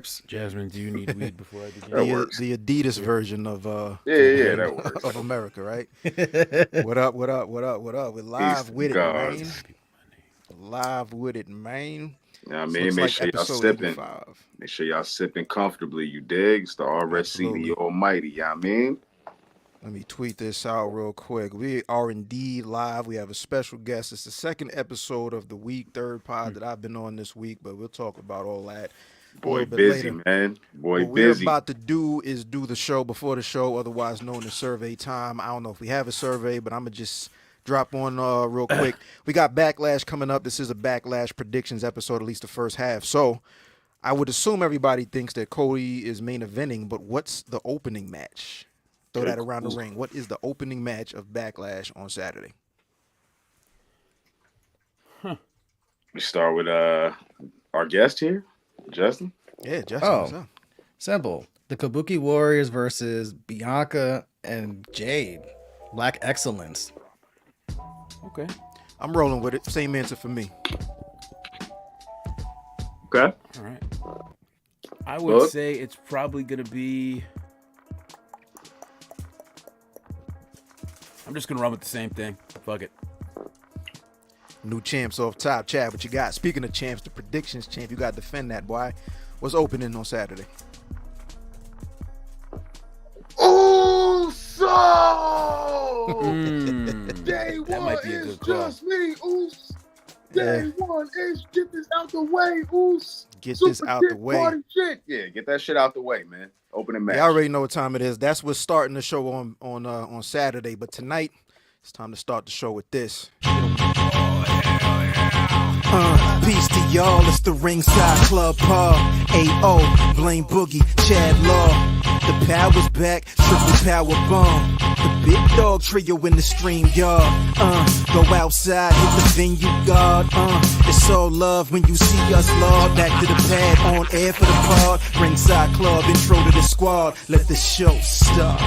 Jasmine, do you need weed before I begin? That works. The Adidas version of Yeah, that works. of America, right? What up? What up? What up? What up? We're Peace live to with it, man. gods. Live with it, man. You know what I This mean? looks Make like sure y'all episode sipping. 85. Make sure y'all sipping comfortably, you dig? It's the RSC, the Absolutely. almighty, you know what I mean? Let me tweet this out real quick. We are indeed live. We have a special guest. It's the second episode of the week, third pod that I've been on this week, but we'll talk about all that a Boy little bit busy, later. man. Boy What we're busy. about to do is do the show before the show, otherwise known as survey time. I don't know if we have a survey, but I'm going to just drop on real quick. We got Backlash coming up. This is a Backlash predictions episode, at least the first half. So I would assume everybody thinks that Cody is main eventing, but what's the opening match? Throw Okay, that around the cool. ring. What is the opening match of Backlash on Saturday? We start with our guest here, Justin. Yeah, Justin, what's Oh, up? simple. The Kabuki Warriors versus Bianca and Jade. Black Excellence. Okay. I'm rolling with it. Same answer for me. Okay. All right. I would Look. say it's probably going to be. I'm just going to run with the same thing. Fuck it. New champs off top. Chad, what you got? Speaking of champs, the predictions champ, you got to defend that, boy. What's opening on Saturday? Oh, so day That one might be a is good call. just me. Oos. Day one is get this out the way. Oos. Get Super this out the dick way. party shit. Yeah, get that shit out the way, man. Opening match. Y'all already know what time it is. That's what's starting the show on Saturday. But tonight, it's time to start the show with this. Peace to y'all. It's the Ringside Club Paul. A.O. Blame Boogie. Chad Law. The power's back. Triple power bomb. The big dog trio in the stream, y'all. Go outside, hit the venue guard. It's all love when you see us, Lord. Back to the pad, on air for the pod. Ringside Club, intro to the squad. Let the show start.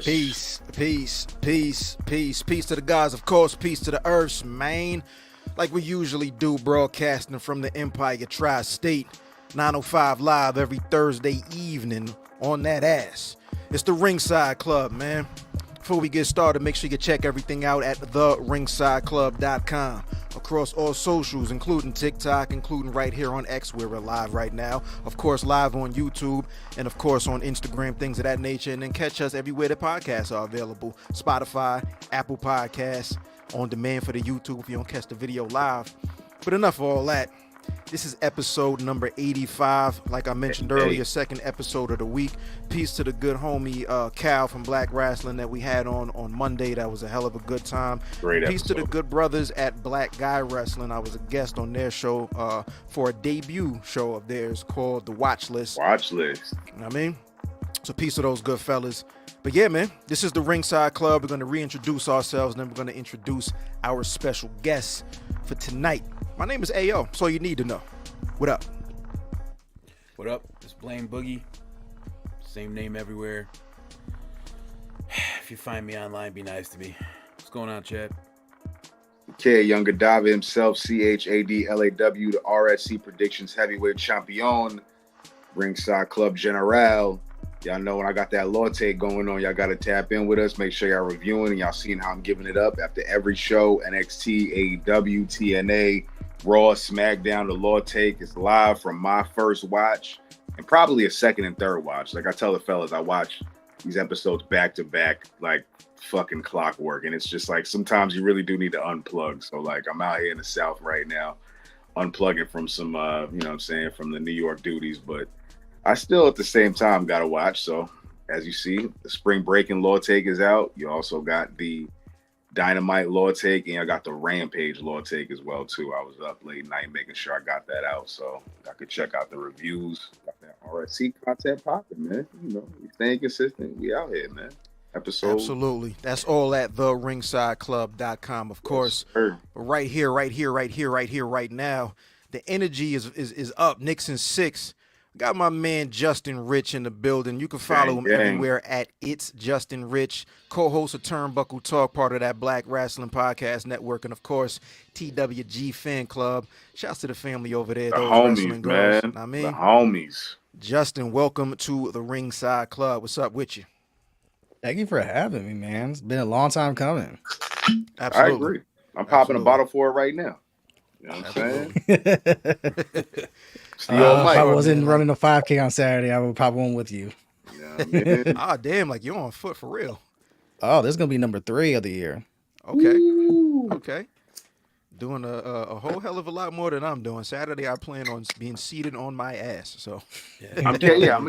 Peace, peace, peace, peace, peace to the gods, of course, peace to the earths, man. Like we usually do, broadcasting from the Empire Tri-State, 905 live every Thursday evening on that ass. It's the Ringside Club, man. Before we get started, make sure you check everything out at theringsideclub.com. Across all socials, including TikTok, including right here on X, where we're live right now. Of course, live on YouTube, and of course on Instagram, things of that nature. And then catch us everywhere the podcasts are available. Spotify, Apple Podcasts, on demand for the YouTube if you don't catch the video live. But enough of all that. This is episode number 85. Like I mentioned earlier, second episode of the week. Peace to the good homie Cal from Black Wrestling that we had on Monday. That was a hell of a good time. Great Peace to episode. the good brothers at Black Guy Wrestling. I was a guest on their show for a debut show of theirs called The Watch List. Watch list. You know what I mean? So peace to those good fellas. But yeah, man, this is the Ringside Club. We're going to reintroduce ourselves, and then we're going to introduce our special guest for tonight. My name is A.O. That's all you need to know. What up? What up? It's Blame Boogie. Same name everywhere. If you find me online, be nice to me. What's going on, Chad? Okay, Young Gaddafi himself, CHADLAW, the RSC Predictions Heavyweight Champion, Ringside Club General. Y'all know when I got that latte going on, y'all got to tap in with us. Make sure y'all reviewing and y'all seeing how I'm giving it up after every show. NXT, AEW, TNA, Raw, SmackDown. The Law Take is live from my first watch and probably a second and third watch. Like I tell the fellas, I watch these episodes back to back like fucking clockwork. And it's just like sometimes you really do need to unplug. So like I'm out here in the South right now, unplugging from some, you know what I'm saying, from the New York duties. But I still at the same time got to watch. So as you see, the Spring Breaking Law Take is out. You also got the Dynamite Law Take, and I got the Rampage Law Take as well too. I was up late night making sure I got that out, so I could check out the reviews. Got that RSC content popping, man. You know, we staying consistent. We out here, man. Episode. Absolutely. That's all at theringsideclub.com, of course. Sir. Right here, right now. The energy is up. Nixon 6. Got my man Justin Ritch in the building. You can follow Gang, him gang. everywhere at It's Justin Ritch, co-host of Turnbuckle Talk, part of that Black Wrestling Podcast Network, and of course TWG Fan Club. Shouts to the family over there, The those wrestling homies, girls. man. I The mean, homies. Justin, welcome to the Ringside Club. What's up with you? Thank you for having me, man. It's been a long time coming. I Absolutely. agree. I'm popping a Absolutely. bottle for it right now. You know what I'm saying? It's the old If I mic. wasn't man, running a 5K on Saturday, I would pop one with you. You know what I mean? Ah, damn, like you're on foot for real. Oh, this is gonna be number 3 of the year. Okay. Ooh. Okay. Doing a whole hell of a lot more than I'm doing. Saturday, I plan on being seated on my ass. So, I'm gonna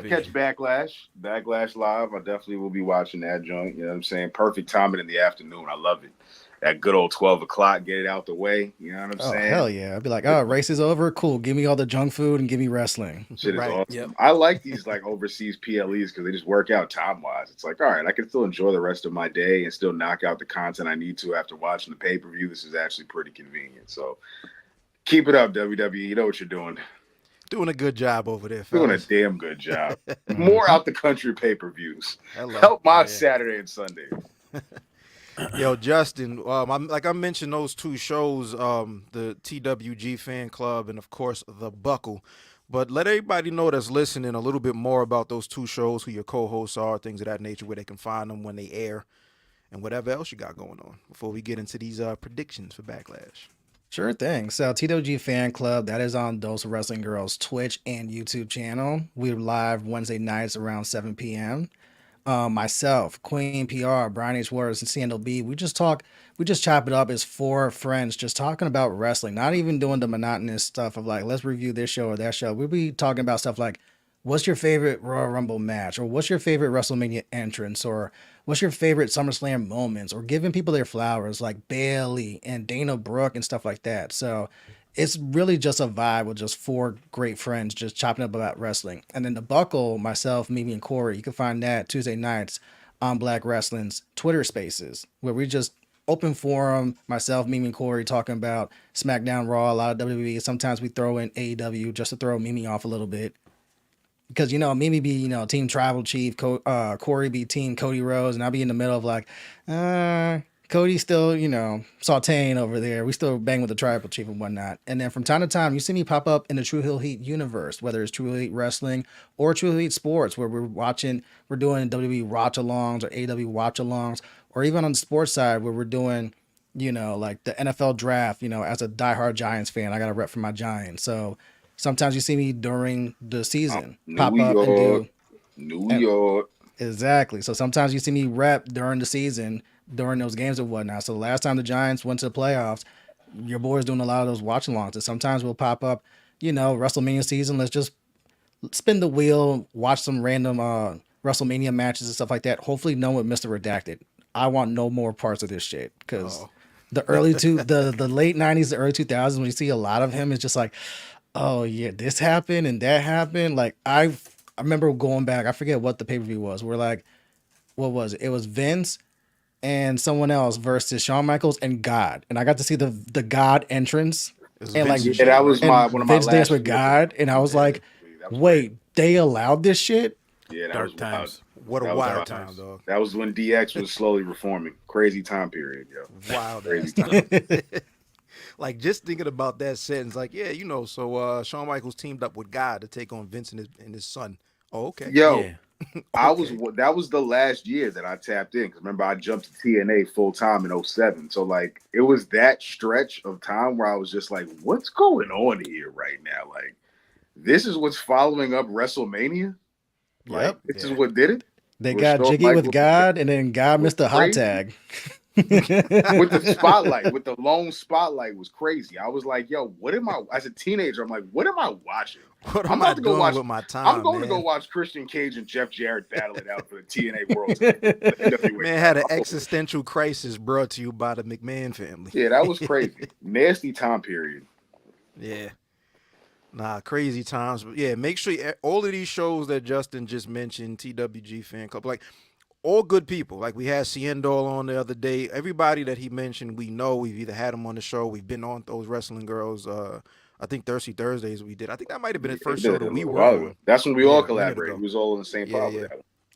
catch Backlash. Backlash live. I definitely will be watching that joint. You know what I'm saying? Perfect timing in the afternoon. I love it. That good old 12 o'clock, get it out the way. You know what I'm Oh, saying? hell yeah. I'd be like, oh, race is over. Cool. Give me all the junk food and give me wrestling. Shit is Right. awesome. Yep. I like these like overseas PLEs because they just work out time wise. It's like, all right, I can still enjoy the rest of my day and still knock out the content I need to after watching the pay-per-view. This is actually pretty convenient. So keep it up, WWE. You know what you're doing. doing a good job over there, Doing a fellas. damn good job. More out the country pay-per-views. Hello. Help my Yeah. Saturday and Sunday. Yo, Justin, like I mentioned those two shows, the TWG Fan Club and, of course, The Buckle. But let everybody know that's listening a little bit more about those two shows, who your co-hosts are, things of that nature, where they can find them when they air, and whatever else you got going on before we get into these predictions for Backlash. Sure thing. So TWG Fan Club, that is on Those Wrestling Girls Twitch and YouTube channel. We're live Wednesday nights around 7 p.m. Myself, Queen PR, Brian H. Waters, and CNLB, we just chop it up as 4 friends just talking about wrestling, not even doing the monotonous stuff of like, let's review this show or that show. We'll be talking about stuff like, what's your favorite Royal Rumble match? Or what's your favorite WrestleMania entrance? Or what's your favorite SummerSlam moments? Or giving people their flowers like Bailey and Dana Brooke and stuff like that. So it's really just a vibe with just 4 great friends just chopping up about wrestling. And then The Buckle, myself, Mimi, and Corey, you can find that Tuesday nights on Black Wrestling's Twitter Spaces, where we just open forum, myself, Mimi, and Corey talking about SmackDown, Raw, a lot of WWE. Sometimes we throw in AEW just to throw Mimi off a little bit. Because, Mimi be, Team Tribal Chief, Corey be Team Cody Rhodes, and I'll be in the middle of like, Cody's still, sauteing over there. We still bang with the Tribal Chief and whatnot. And then from time to time, you see me pop up in the True Heel Heat universe, whether it's True Heel Heat Wrestling or True Heel Heat Sports, where we're doing WWE watch-alongs or AW watch-alongs, or even on the sports side where we're doing, like the NFL draft, as a diehard Giants fan, I got a rep for my Giants. So sometimes you see me during the season pop up and do New York. Exactly. So sometimes you see me rep during the season, during those games and whatnot. So the last time the Giants went to the playoffs, your boy's doing a lot of those watch-alongs. And sometimes we'll pop up, WrestleMania season. Let's just spin the wheel, watch some random WrestleMania matches and stuff like that. Hopefully no one Mr. Redacted. I want no more parts of this shit because the late 90s, the early 2000s, when you see a lot of him, it's just like, oh yeah, this happened and that happened. Like I remember going back, I forget what the pay-per-view was. We're like, what was it? It was Vince and someone else versus Shawn Michaels and God. And I got to see the God entrance. And like, Yeah, that was and one of my Vince last danced with God. And I was like, wait, they allowed this shit? Yeah, that Dark was times. What a That was wild wild time, times. dog. That was when DX was slowly reforming. Crazy time period, yo. Wild Crazy ass time. Like, just thinking about that sentence, like, yeah, so Shawn Michaels teamed up with God to take on Vince and his son. Oh, okay. Yo, Yeah. that was the last year that I tapped in. Because remember, I jumped to TNA full time in 07. So, like, it was that stretch of time where I was just like, what's going on here right now? Like, this is what's following up WrestleMania? Like, Yep. this is what did it? They Was got Shawn jiggy with Michaels- God, and then God missed the hot crazy? tag. With the spotlight, with the lone spotlight was crazy. I was like, yo, what am I, as a teenager, I'm like, what am I watching? What I'm am about I to go doing watch- with my time, I'm going man? to go watch Christian Cage and Jeff Jarrett battle it out for the TNA World Title. Man had an existential crisis brought to you by the McMahon family. Yeah, that was crazy. Nasty time period. Yeah. Nah, crazy times. But yeah, make sure all of these shows that Justin just mentioned, TWG Fan Club, like, all good people. Like, we had Ciendol on the other day. Everybody that he mentioned, we know. We've either had him on the show, we've been on those Wrestling Girls I think Thirsty Thursdays we did. I think that might have been the We first did show it that a we little were while ago. on. That's when we Yeah, all a minute collaborated. ago. We was all in the same Yeah, pod yeah. with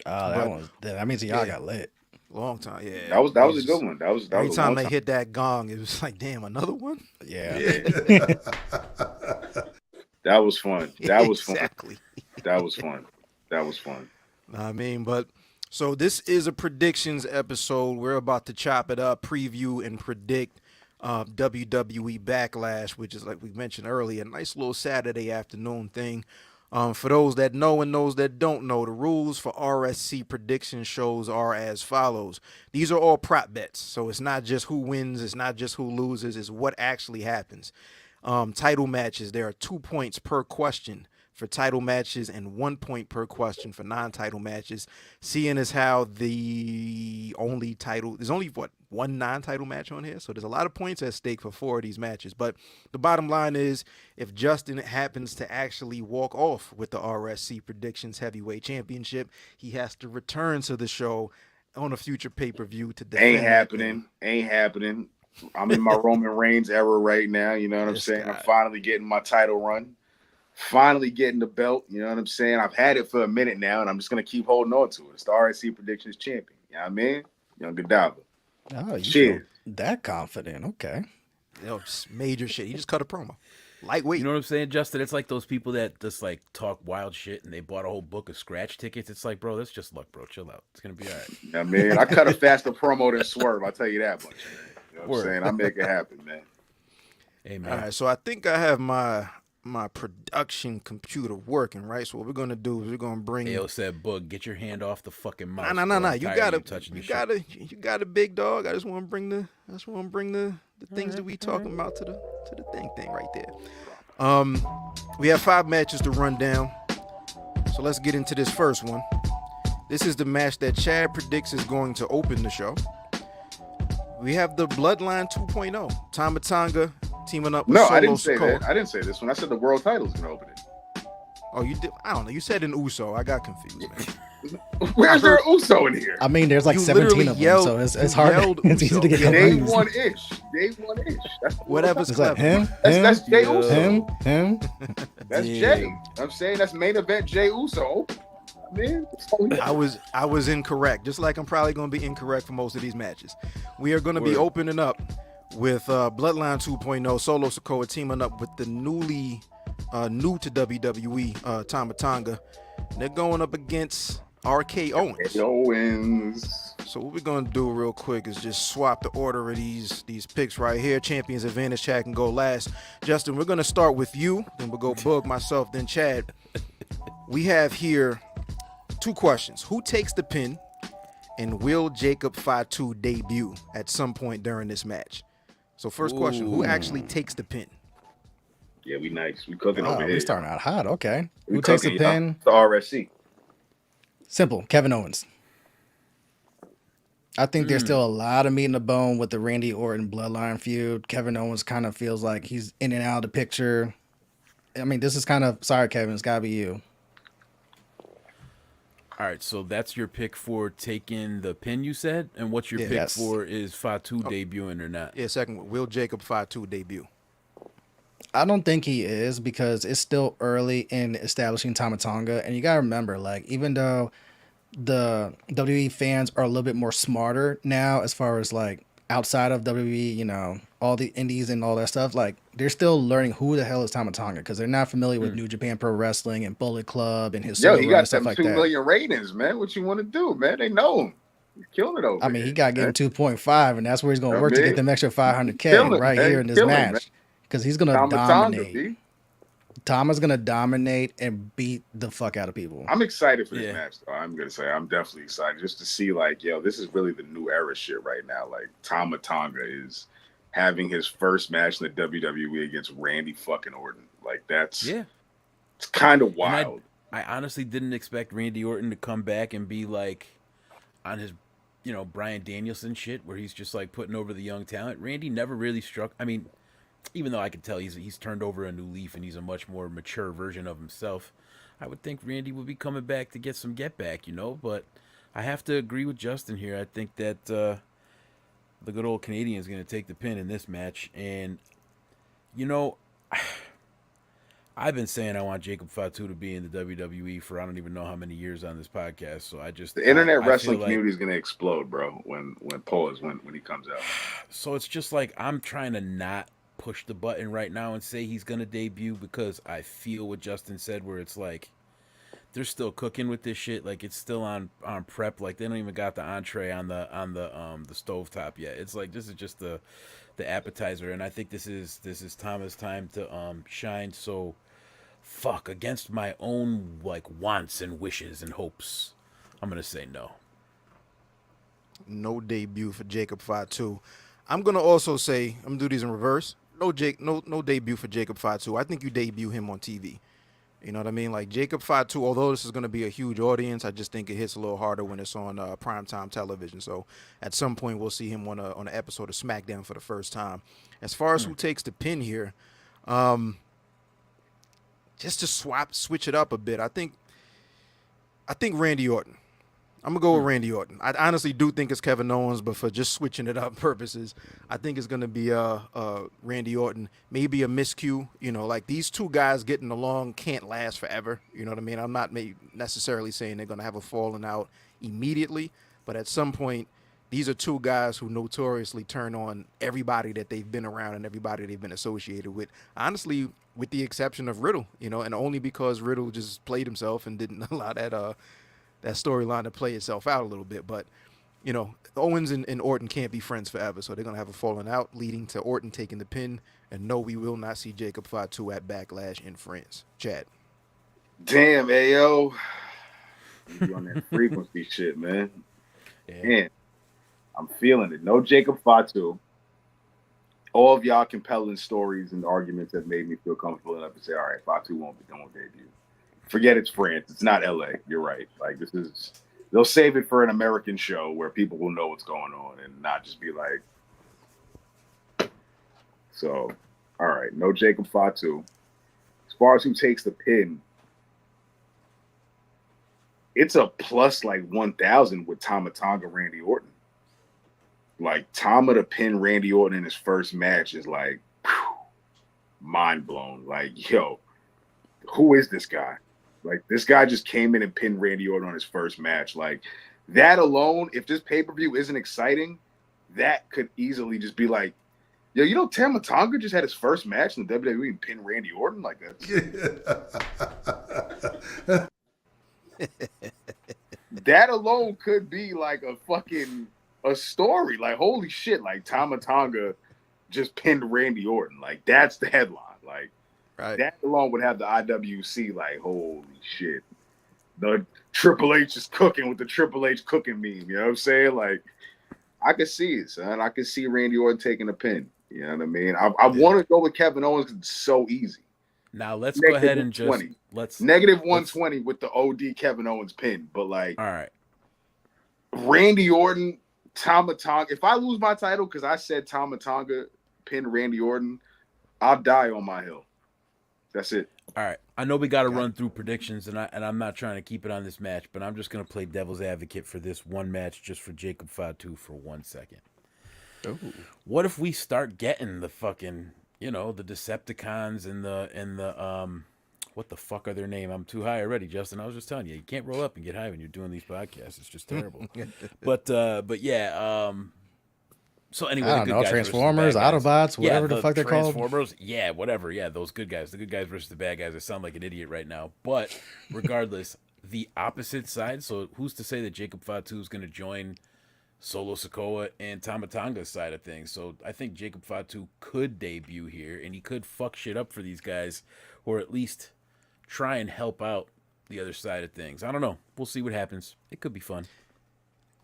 that one. Oh, that means y'all Yeah, got lit. long time. Yeah, That was we a good just- one. That was Every a time long they time. hit that gong, it was like, damn, another one. Yeah. That was fun. That was fun. Exactly. That was fun. That was fun. I mean, but so this is a predictions episode. We're about to chop it up, preview and predict WWE Backlash, which is, like we mentioned earlier, a nice little Saturday afternoon thing. For those that know and those that don't know, the rules for RSC prediction shows are as follows. These are all prop bets, so it's not just who wins, it's not just who loses, it's what actually happens. Title matches, there are 2 points per question for title matches and 1 point per question for non-title matches. Seeing as how there's only one non-title match on here, so there's a lot of points at stake for 4 of these matches. But the bottom line is, if Justin happens to actually walk off with the RSC Predictions Heavyweight Championship, he has to return to the show on a future pay-per-view to defend. Ain't happening. I'm in my Roman Reigns era right now. You know what I'm saying? I'm finally getting my title run. Finally getting the belt. You know what I'm saying? I've had it for a minute now, and I'm just going to keep holding on to it. It's the RSC Predictions Champion. You know what I mean? Young Gaddafi. Oh, you Cheers. feel that confident. Okay. Just major shit. He just cut a promo. Lightweight. You know what I'm saying, Justin? It's like those people that just like talk wild shit and they bought a whole book of scratch tickets. It's like, bro, that's just luck, bro. Chill out. It's gonna be all right. You know what I mean? I cut a faster promo than Swerve. I'll tell you that much. Man. You know what I'm saying? I make it happen, man. Hey, man. All right, so I think I have my production computer working, right? So what we're gonna do is we're gonna bring. AO said, "Boog, get your hand off the fucking mouse." No. bro. I'm You tired got of it. touching You this got shit. it. You got it, big dog. I just want to bring the things that we talking about to the thing right there. We have 5 matches to run down. So let's get into this first one. This is the match that Chad predicts is going to open the show. We have the Bloodline 2.0. Tama Tonga teaming up with No, Solo I didn't say Sikoa. that. I didn't say this one. I said the world title's gonna open it. Oh, you did? I don't know. You said an Uso. I got confused, man. Where's there an Uso in here? I mean, there's like You 17 literally of them, yelled- so it's you hard. yelled It's easy to get Uso. Day confused. one-ish. Day one-ish. That's the Whatever's It's like clever. him, That's Jay Uso. him. That's Jay. I'm saying that's main event Jay Uso. Man, I was incorrect. Just like I'm probably going to be incorrect for most of these matches. We are going to be Word. opening up with Bloodline 2.0, Solo Sikoa teaming up with the new to WWE Tama Tonga. They're going up against RK Owens. Owens. So what we're gonna do real quick is just swap the order of these picks right here. Champions Advantage. Chad can go last. Justin, we're gonna start with you. Then we'll go Bug, myself, then Chad. We have here 2 questions. Who takes the pin? And will Jacob Fatu debut at some point during this match? So first question, who actually takes the pin? Yeah, we nice. We cooking Oh, over here. we're starting out hot. Okay. We Who takes the cooking, y'all. pin? It's the RSC. Simple. Kevin Owens. I think there's still a lot of meat in the bone with the Randy Orton bloodline feud. Kevin Owens kind of feels like he's in and out of the picture. I mean, this is kind of, sorry, Kevin, it's got to be you. All right, so that's your pick for taking the pin, you said? And what's your pick Yes. for is Fatu debuting or not? Yeah, second one. Will Jacob Fatu debut? I don't think he is because it's still early in establishing Tama Tonga. And you got to remember, like, even though the WWE fans are a little bit more smarter now as far as, like, outside of WWE, you know, all the indies and all that stuff, like, they're still learning who the hell is Tama Tonga because they're not familiar with New Japan Pro Wrestling and Bullet Club and his Yo, solo he run got and stuff them like 2 that. million ratings, man. What you want to do, man? They know him. He's killing it over I mean, here, he got man. getting 2.5, and that's where he's going to work to man. get them extra 500K Killing, right man. here in this Killing, man. match because he's going to Tama Tonga, dominate. B. Tama's going to dominate and beat the fuck out of people. I'm excited for this Yeah. match, though. I'm going to say I'm definitely excited just to see, like, yo, this is really the new era shit right now. Like, Tama Tonga is having his first match in the WWE against Randy fucking Orton. Like, that's it's kind of wild. I honestly didn't expect Randy Orton to come back and be like on his, you know, Bryan Danielson shit where he's just like putting over the young talent. Randy never really struck. I mean, even though I could tell he's turned over a new leaf and he's a much more mature version of himself, I would think Randy would be coming back to get some get back, you know. But I have to agree with Justin here. I think that the good old Canadian is going to take the pin in this match. And, you know, I've been saying I want Jacob Fatu to be in the WWE for I don't even know how many years on this podcast. So The internet I feel wrestling like community is gonna explode, bro. When he comes out. so it's just like I'm trying to not push the button right now and say he's gonna debut because I feel what Justin said where it's like they're still cooking with this shit. Like it's still on prep. Like they don't even got the entree on the stovetop yet. It's like this is just the appetizer, and I think this is Thomas' time to shine. So fuck against my own like wants and wishes and hopes. I'm gonna say no. No debut for Jacob Fatu. I'm gonna also say I'm gonna do these in reverse. No debut for Jacob Fatu. I think you debut him on TV. You know what I mean? Like Jacob Fatu, although this is going to be a huge audience, I just think it hits a little harder when it's on primetime television. So at some point, we'll see him on an episode of SmackDown for the first time. As far as who takes the pin here, just to switch it up a bit, I think Randy Orton. I'm gonna go with Randy Orton. I honestly do think it's Kevin Owens, but for just switching it up purposes, I think it's gonna be Randy Orton. Maybe a miscue. You know, like these two guys getting along can't last forever. You know what I mean? I'm not necessarily saying they're gonna have a falling out immediately, but at some point, these are two guys who notoriously turn on everybody that they've been around and everybody they've been associated with. Honestly, with the exception of Riddle, you know, and only because Riddle just played himself and didn't allow that storyline to play itself out a little bit. But, you know, Owens and Orton can't be friends forever, so they're going to have a falling out, leading to Orton taking the pin. And no, we will not see Jacob Fatu at Backlash in France. Chad. Damn, Ayo. You on that frequency shit, man. Yeah. Man, I'm feeling it. No Jacob Fatu. All of y'all compelling stories and arguments have made me feel comfortable enough to say, all right, Fatu won't debut. Forget it's France. It's not LA. You're right. Like they'll save it for an American show where people will know what's going on and not just be like. So, all right, no Jacob Fatu. As far as who takes the pin, it's a plus like 1,000 with Tama Tonga Randy Orton. Like Tama to pin Randy Orton in his first match is like mind blown. Like, yo, who is this guy? Like, this guy just came in and pinned Randy Orton on his first match. Like, that alone, if this pay-per-view isn't exciting, that could easily just be like, yo, you know, Tama Tonga just had his first match in the WWE and pinned Randy Orton? Like, that. That alone could be like a story. Like, holy shit, like, Tama Tonga just pinned Randy Orton. Like, that's the headline. Like, Right. That alone would have the IWC like, holy shit. The Triple H is cooking with the Triple H cooking meme. You know what I'm saying? Like, I could see it, son. I could see Randy Orton taking a pin. You know what I mean? I want to go with Kevin Owens because it's so easy. Now let's go ahead and just negative 120 with the OD Kevin Owens pin. But like, all right, Randy Orton, Tama Tonga. If I lose my title because I said Tama Tonga pinned Randy Orton, I'll die on my hill. That's it. All right. I know we got to run through predictions, and I'm not trying to keep it on this match, but I'm just going to play devil's advocate for this one match just for Jacob Fatu for 1 second. Oh. What if we start getting the fucking, the Decepticons and the what the fuck are their name? I'm too high already, Justin. I was just telling you, you can't roll up and get high when you're doing these podcasts. It's just terrible. but yeah. So anyway, I don't know, Transformers, Autobots, whatever the fuck they're called. Transformers, yeah, whatever. Yeah, those good guys. The good guys versus the bad guys. I sound like an idiot right now. But regardless, the opposite side. So who's to say that Jacob Fatu is going to join Solo Sikoa and Tama Tonga's side of things? So I think Jacob Fatu could debut here, and he could fuck shit up for these guys, or at least try and help out the other side of things. I don't know. We'll see what happens. It could be fun.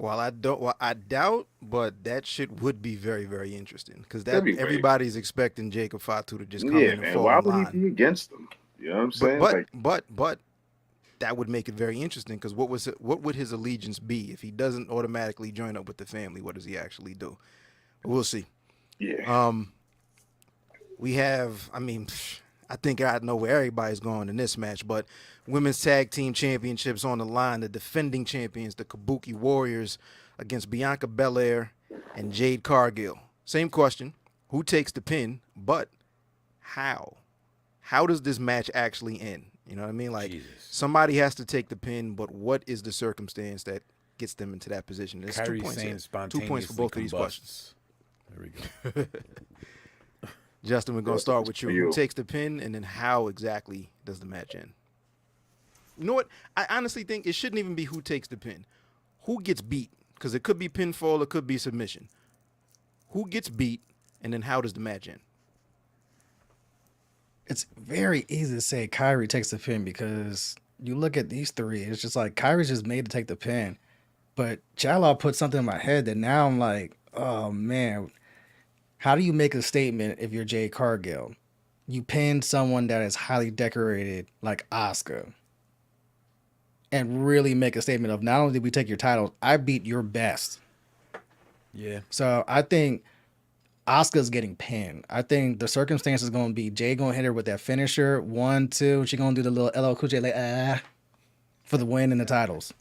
Well, I doubt, but that shit would be very, very interesting because everybody's expecting Jacob Fatu to just come in and fall why in line. would he be against them? You know what I'm saying? But that would make it very interesting because what would his allegiance be if he doesn't automatically join up with the family? What does he actually do? We'll see. Yeah. We have. I think I know where everybody's going in this match, but women's tag team championships on the line. The defending champions, the Kabuki Warriors, against Bianca Belair and Jade Cargill. Same question: who takes the pin? But how? how does this match actually end? You know what I mean? Like, Jesus. somebody has to take the pin, but what is the circumstance that gets them into that position? It's 2 Kyrie points. saying Here. 2 spontaneously points for both of these questions. combusts. There we go. Justin, we're gonna start with you. For Who you. takes the pin, and then how exactly does the match end? You know what? I honestly think it shouldn't even be who takes the pin. Who gets beat? Because it could be pinfall, it could be submission. Who gets beat, and then how does the match end? It's very easy to say Kyrie takes the pin because you look at these three, it's just like Kyrie's just made to take the pin. But Jalal put something in my head that now I'm like, oh man, how do you make a statement if you're Jade Cargill? You pin someone that is highly decorated like Asuka and really make a statement of not only did we take your title, I beat your best. Yeah. So I think Asuka's getting pinned. I think the circumstance is going to be Jay going to hit her with that finisher. 1, 2. She going to do the little LL Cool J like for the win and the titles.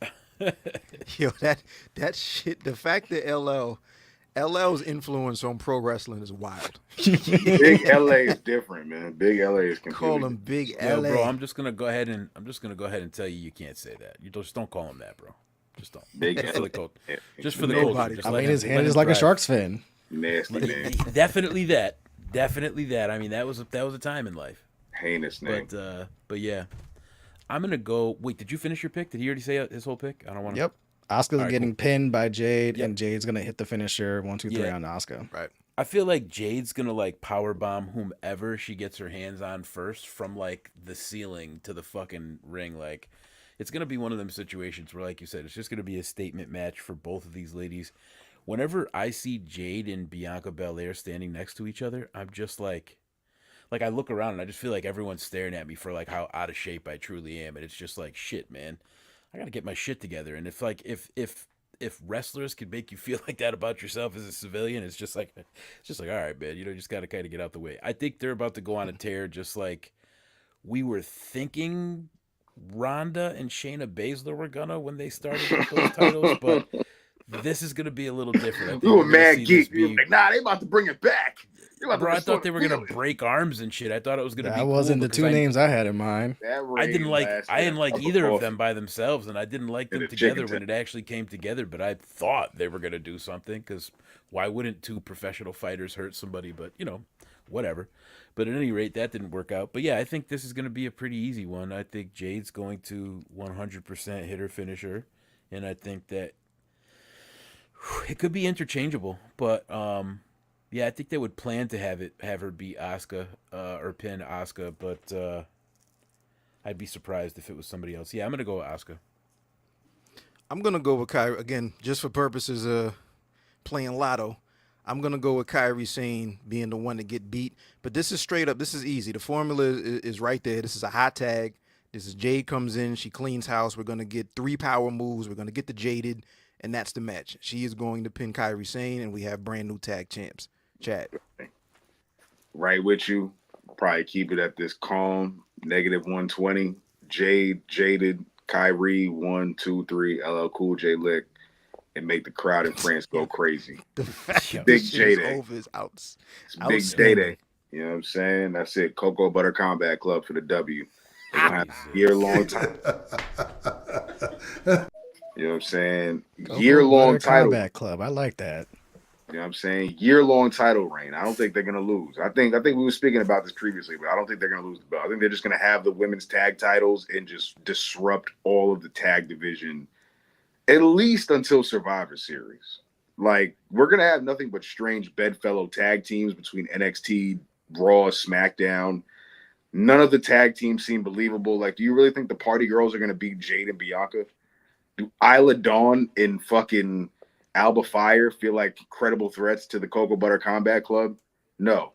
Yo, that shit. The fact that LL's influence on pro wrestling is wild. Big LA is different, man. Big LA is completely Call him Big Yo, LA. bro, I'm just gonna go ahead and tell you can't say that. You just don't call him that, bro. Just don't. Big Just for LA. the culture. Just for the Nobody- culture. Just I let mean, him- his let hand him is like a thrive. shark's fin. Nasty man. Definitely that. Definitely that. I mean, that was a time in life. Heinous name. But yeah, I'm gonna go. Wait, did you finish your pick? Did he already say his whole pick? I don't want to. Yep. Asuka's right, getting pinned by Jade, Yep. and Jade's going to hit the finisher 1, 2, 3 Yeah. on Asuka. Right. I feel like Jade's gonna like power bomb whomever she gets her hands on first from like the ceiling to the fucking ring. Like, it's gonna be one of them situations where, like you said, it's just gonna be a statement match for both of these ladies. Whenever I see Jade and Bianca Belair standing next to each other, I'm just like I look around and I just feel like everyone's staring at me for like how out of shape I truly am, and it's just like, shit, man, I gotta get my shit together. And if wrestlers could make you feel like that about yourself as a civilian, it's just like all right, man, you just gotta kind of get out the way. I think they're about to go on a tear, just like we were thinking Ronda and Shayna Baszler were gonna when they started with those titles, but this is gonna be a little different. I think You were we're gonna mad see geek. this You were be- like, nah, they about to bring it back. They about to Bro, I restore thought they the were gonna feeling. break arms and shit. I thought it was gonna be. That wasn't cool the two because names I had in mind. That I didn't reign like. lasted I didn't a like cup either of coffee. them by themselves, and I didn't like them And a together chicken when it actually came together. But I thought they were gonna do something because why wouldn't two professional fighters hurt somebody? But whatever. But at any rate, that didn't work out. But yeah, I think this is gonna be a pretty easy one. I think Jade's going to 100% hit her finisher, and I think that it could be interchangeable. But yeah, I think they would plan to have her beat Asuka or pin Asuka, but I'd be surprised if it was somebody else. Yeah, I'm gonna go with Asuka. I'm gonna go with Kyrie again, just for purposes of playing lotto. I'm gonna go with Kyrie Sane being the one to get beat. But this is straight up. This is easy. The formula is right there. This is a hot tag. This is Jade comes in. She cleans house. We're gonna get 3 power moves. We're gonna get the Jaded, and that's the match. She is going to pin Kyrie Sane, and we have brand new tag champs. Chad. Right with you. Probably keep it at this calm, -120. Jaded, Kyrie, 1, 2, 3, LL Cool J lick, and make the crowd in France go crazy. The fact that Big this shit is J-Day. over is out. It's Big Outstanding. Day. You know what I'm saying? That's it. Cocoa Butter Combat Club for the W. They're gonna have Jesus. a year-long title. You know what I'm saying? Cocoa Year-long Butter title. Combat Club. I like that. You know what I'm saying? Year-long title reign. I don't think they're gonna lose. I think we were speaking about this previously, but I don't think they're gonna lose the belt. I think they're just gonna have the women's tag titles and just disrupt all of the tag division, at least until Survivor Series. Like, we're gonna have nothing but strange bedfellow tag teams between NXT, Raw, SmackDown. None of the tag teams seem believable. Like, do you really think the Party Girls are gonna beat Jade and Bianca? Do Isla Dawn and fucking Alba Fire feel like credible threats to the Cocoa Butter Combat Club? No.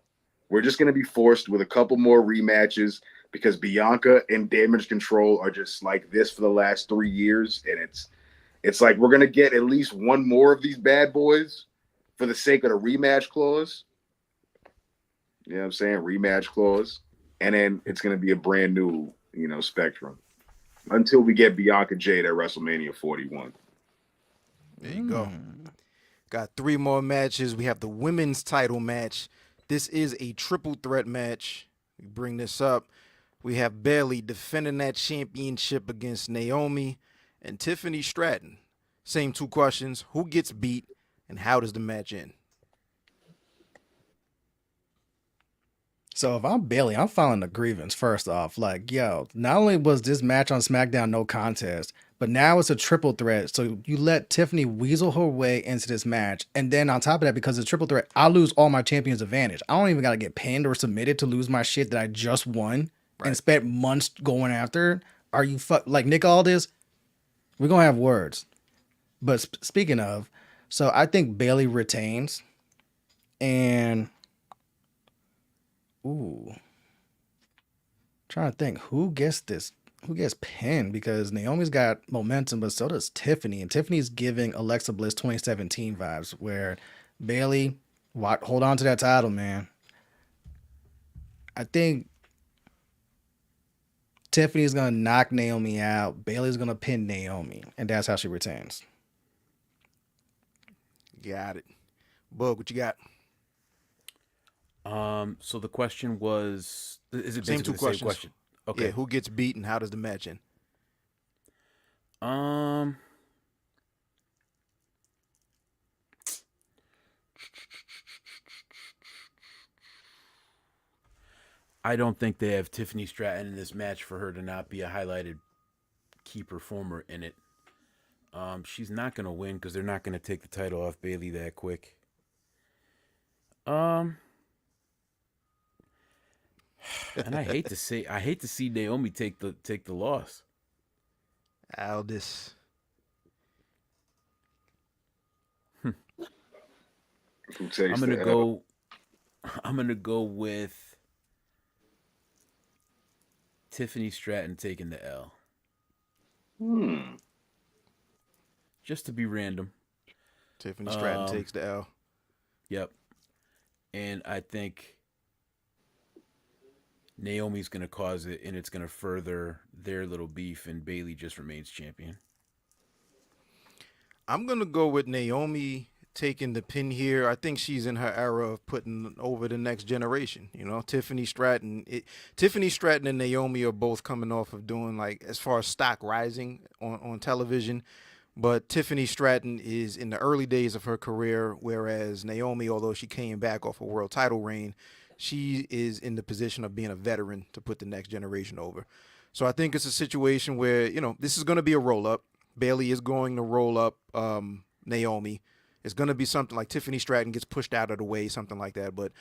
We're just going to be forced with a couple more rematches because Bianca and Damage Control are just like this for the last 3 years. And it's like we're going to get at least one more of these bad boys for the sake of the rematch clause. You know what I'm saying? Rematch clause. And then it's going to be a brand new, spectrum until we get Bianca Jade at WrestleMania 41. There you go. Got 3 more matches. We have the women's title match. This is a triple threat match. We bring this up. We have Bailey defending that championship against Naomi and Tiffany Stratton. Same two questions. Who gets beat and how does the match end? So if I'm Bailey, I'm filing a grievance first off. Like, yo, not only was this match on SmackDown no contest, but now it's a triple threat. So you let Tiffany weasel her way into this match. And then on top of that, because it's triple threat, I lose all my champion's advantage. I don't even got to get pinned or submitted to lose my shit that I just won and spent months going after. Are you like Nick Aldis? We're going to have words. But speaking of, so I think Bailey retains. And ooh, trying to think who gets pinned, because Naomi's got momentum, but so does Tiffany, and Tiffany's giving Alexa Bliss 2017 vibes. Where Bailey, hold on to that title, man. I think Tiffany's gonna knock Naomi out. Bailey's gonna pin Naomi, and that's how she retains. Got it. Bug, what you got? So the question was, is it Same basically two the questions. same question? Okay. Yeah, who gets beat and how does the match end? I don't think they have Tiffany Stratton in this match for her to not be a highlighted key performer in it. She's not gonna win because they're not gonna take the title off Bailey that quick. And I hate to see Naomi take the loss. Aldis. Who takes I'm gonna the go. I'm gonna go with Tiffany Stratton taking the L. Just to be random. Tiffany Stratton takes the L. Yep. And I think Naomi's going to cause it, and it's going to further their little beef, and Bailey just remains champion. I'm going to go with Naomi taking the pin here. I think she's in her era of putting over the next generation. You know, Tiffany Stratton and Naomi are both coming off of doing, like, as far as stock rising on television. But Tiffany Stratton is in the early days of her career, whereas Naomi, although she came back off a world title reign, she is in the position of being a veteran to put the next generation over. So I think it's a situation where, you know, this is going to be a roll-up. Bailey is going to roll up Naomi. It's going to be something like Tiffany Stratton gets pushed out of the way, something like that. But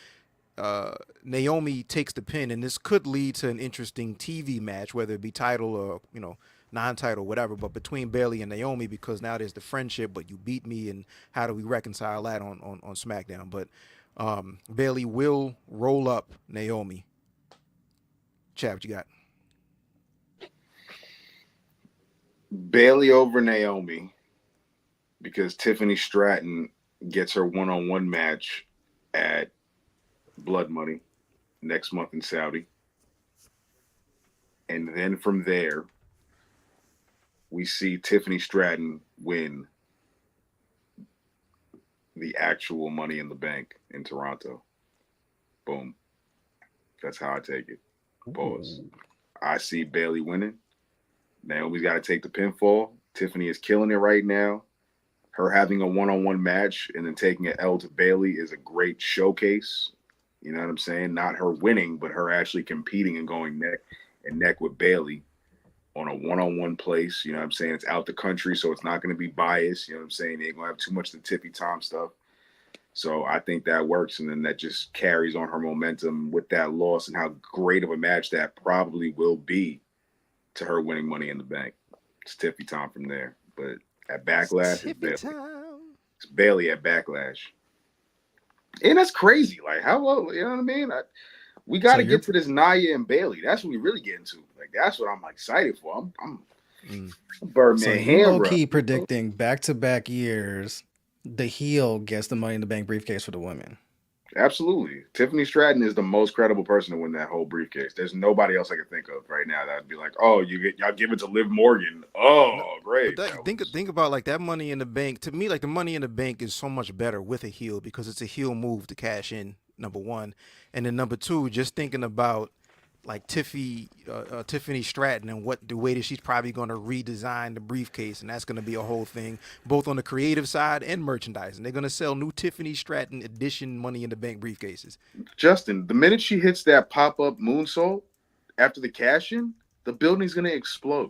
Naomi takes the pin, and this could lead to an interesting TV match, whether it be title or, you know, non-title, whatever, but between Bailey and Naomi, because now there's the friendship, but you beat me, and how do we reconcile that on SmackDown? But Bailey will roll up Naomi. Chad, what you got? Bailey over Naomi, because Tiffany Stratton gets her one-on-one match at Blood Money next month in Saudi. And then from there, we see Tiffany Stratton win the actual Money in the Bank in Toronto. Boom. That's how I take it. Pause. I see Bailey winning. Naomi's got to take the pinfall. Tiffany is killing it right now. Her having a one-on-one match and then taking an L to Bailey is a great showcase. You know what I'm saying? Not her winning, but her actually competing and going neck and neck with Bailey on a one-on-one place. You know what I'm saying? It's out the country, so it's not going to be biased. You know what I'm saying? They ain't going to have too much of the Tiffy Tom stuff. So I think that works, and then that just carries on her momentum with that loss and how great of a match that probably will be to her winning Money in the Bank. It's Tiffy Tom from there. But at Backlash, it's Bailey at Backlash. And that's crazy. Like, how well, you know what I mean? We got to get to this Nia and Bailey. That's what we really get into. Like, that's what I'm excited for. I'm Birdman. So you low-key predicting back-to-back years, the heel gets the Money in the Bank briefcase for the women. Absolutely. Tiffany Stratton is the most credible person to win that whole briefcase. There's nobody else I can think of right now that would be like, oh, y'all give it to Liv Morgan. Oh, great. Think about like that Money in the Bank. To me, like the Money in the Bank is so much better with a heel because it's a heel move to cash in, number one. And then number two, just thinking about like Tiffany Stratton and what the way that she's probably going to redesign the briefcase, and that's going to be a whole thing, both on the creative side and merchandising. They're going to sell new Tiffany Stratton edition Money in the Bank briefcases. Justin, the minute she hits that pop-up moonsault after the cash-in, the building's gonna explode.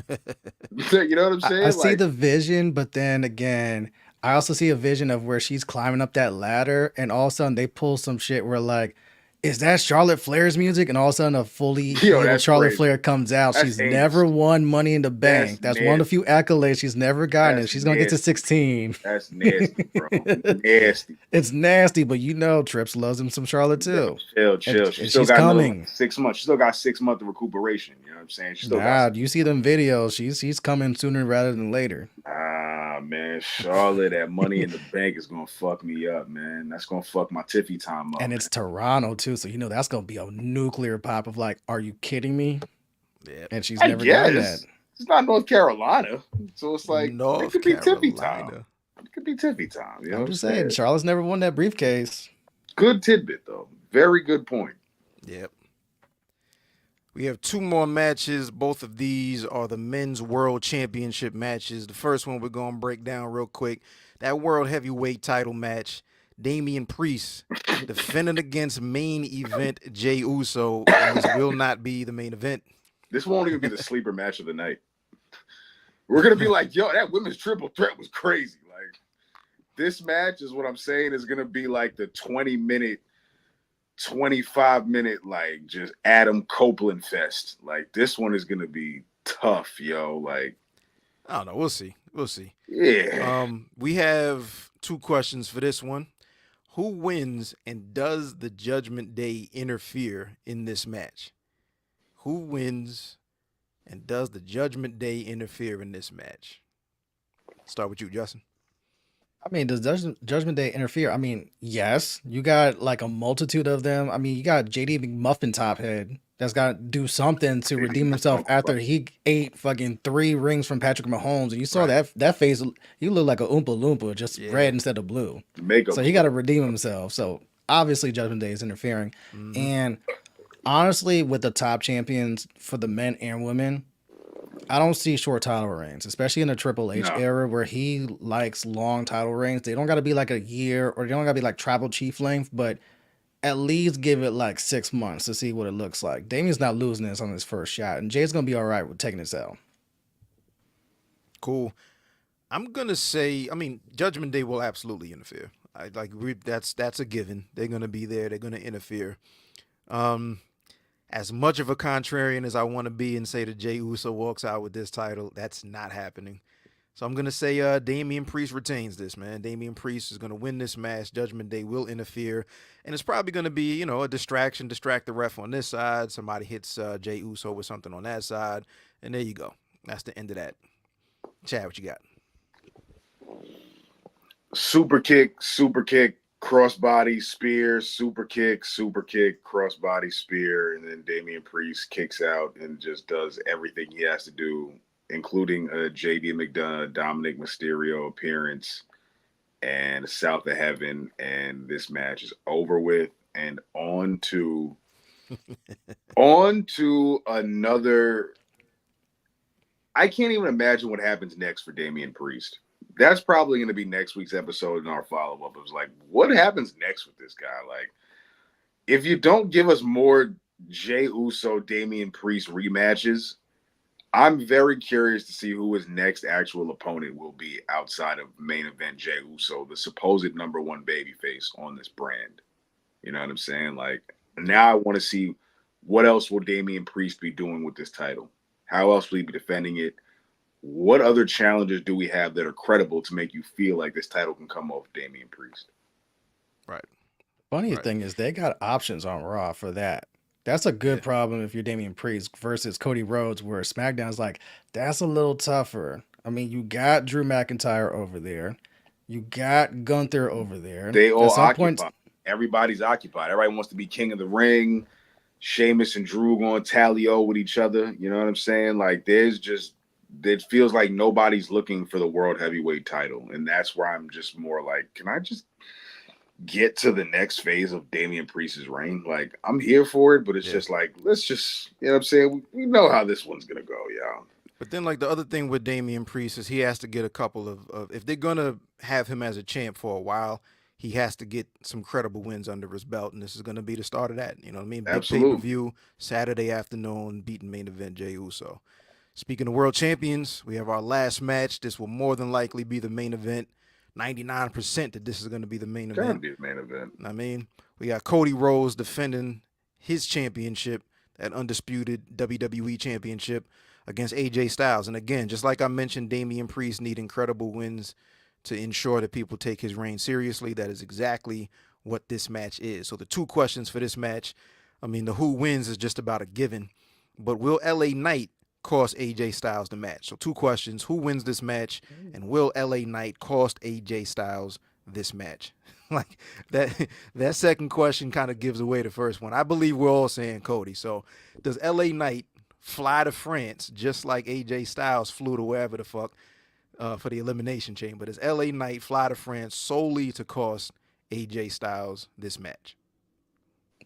You know what I'm I saying? see Like, the vision, but then again, I also see a vision of where she's climbing up that ladder, and all of a sudden they pull some shit where like, is that Charlotte Flair's music? And all of a sudden a fully yo, healed that's Charlotte crazy. Flair comes out. That's She's heinous. never won Money in the That's Bank. That's one of the nasty. few accolades she's never gotten, and That's she's gonna get to nasty. 16. That's nasty, bro. Nasty. It's nasty, but you know Trips loves him some Charlotte Yo, too. chill, And, chill. She and still she's got another coming. 6 months. She still got 6 months of recuperation. You know what I'm saying? She still got Nah, you see them videos. She's coming sooner rather than later. Man, Charlotte at Money in the Bank is gonna fuck me up, man. That's gonna fuck my Tiffy time up. And Man. it's Toronto too, so you know that's gonna be a nuclear pop of like, are you kidding me? Yeah. And she's I never gotten that. guess it's not North Carolina, so it's like it North could be Tiffy time. Carolina. It could be Tiffy time. You know I'm what just I'm saying, Charlotte's never won that briefcase. Good tidbit though. Very good point. Yep. We have two more matches. Both of these are the Men's World Championship matches. The first one we're going to break down real quick. That World Heavyweight title match. Damian Priest defending against main event Jey Uso. And this will not be the main event. This won't even be the sleeper match of the night. We're gonna be like, yo, that women's triple threat was crazy. Like, this match is what I'm saying is gonna be like the 20-minute, 25-minute, like just Adam Copeland fest. Like, this one is gonna be tough, yo. Like, I don't know. We'll see. We'll see. yeah. We have two questions for this one. Who wins and does the Judgment Day interfere in this match? Who wins and does the Judgment Day interfere in this match? Start with you, Justin. I mean, does Judgment Day interfere? I mean, yes. You got like a multitude of them. I mean, you got JD McMuffin Tophead that's got to do something to redeem himself after he ate fucking 3 rings from Patrick Mahomes. And you saw that face, he looked like a Oompa Loompa, just red instead of blue. Makeup. So he got to redeem himself. So obviously Judgment Day is interfering. And honestly, with the top champions for the men and women, I don't see short title reigns, especially in the Triple H era where he likes long title reigns. They don't got to be like a year, or they don't got to be like tribal chief length, but at least give it like 6 months to see what it looks like. Damien's not losing this on his first shot, and Jay's gonna be all right with taking his L. Cool. I'm gonna say, I mean, Judgment Day will absolutely interfere. That's a given. They're gonna be there. They're gonna interfere. As much of a contrarian as I want to be and say that Jey Uso walks out with this title, that's not happening. So I'm going to say Damian Priest retains this, man. Damian Priest is going to win this match. Judgment Day will interfere. And it's probably going to be, a distract the ref on this side. Somebody hits Jey Uso with something on that side. And there you go. That's the end of that. Chad, what you got? Super kick, crossbody spear, super kick, crossbody spear, and then Damian Priest kicks out and just does everything he has to do, including a JD McDonough, Dominic Mysterio appearance and South of Heaven, and this match is over with. And on to another. I can't even imagine what happens next for Damian Priest. That's probably going to be next week's episode in our follow-up. It was like, what happens next with this guy? Like, if you don't give us more Jey Uso, Damian Priest rematches, I'm very curious to see who his next actual opponent will be outside of main event Jey Uso, the supposed number one babyface on this brand. You know what I'm saying? Like, now I want to see what else will Damian Priest be doing with this title? How else will he be defending it? What other challenges do we have that are credible to make you feel like this title can come off Damian Priest? Right. Funny thing is they got options on Raw for that. That's a good problem if you're Damian Priest versus Cody Rhodes, where SmackDown's like, that's a little tougher. I mean, you got Drew McIntyre over there. You got Gunther over there. They all occupied. Everybody's occupied. Everybody wants to be king of the ring. Sheamus and Drew going tally-o with each other. You know what I'm saying? Like, it feels like nobody's looking for the world heavyweight title. And that's where I'm just more like, can I just get to the next phase of Damian Priest's reign. Like, I'm here for it, but it's just like, let's just, you know what I'm saying? We know how this one's going to go, y'all. But then, like, the other thing with Damian Priest is he has to get a couple of if they're gonna have him as a champ for a while, he has to get some credible wins under his belt, and this is gonna be the start of that. You know what I mean? Big pay per Absolutely. view Saturday afternoon, beating main event Jey Uso. Speaking of world champions, we have our last match. This will more than likely be the main event. 99% that this is going to be the main Gotta event. be the main event. I mean, we got Cody Rhodes defending his championship, that undisputed WWE championship, against AJ Styles. And again, just like I mentioned, Damian Priest need incredible wins to ensure that people take his reign seriously. That is exactly what this match is. So the two questions for this match, I mean, the who wins is just about a given, but will LA Knight cost AJ Styles the match? So two questions: who wins this match, and will LA Knight cost AJ Styles this match? Like that second question kind of gives away the first one. I believe we're all saying Cody. So does LA Knight fly to France just like AJ Styles flew to wherever the fuck for the Elimination Chamber? Does LA Knight fly to France solely to cost AJ Styles this match?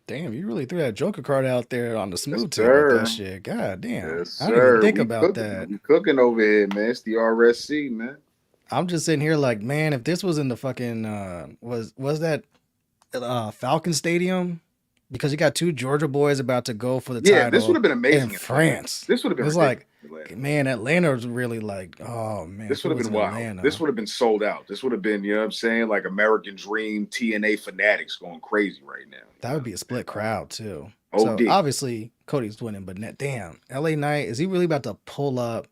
Damn, you really threw that Joker card out there on the smooth tip with sir. that shit. God damn. Yes, I didn't even sir. think We about cooking. that. We cooking over here, man. It's the RSC, man. I'm just sitting here like, man, if this was in the fucking was that Falcon Stadium? Because you got two Georgia boys about to go for the Yeah, this would title have been in amazing in Atlanta. France. This would have been It's ridiculous like, in Atlanta. man, Atlanta was really like, oh man, This if it would have was been in wild. Atlanta, This would have been sold out. This would have been, you know what I'm saying, like American Dream, TNA fanatics going crazy right now. that would be a split crowd too. OD. So obviously Cody's winning, but damn, LA Knight, is he really about to pull up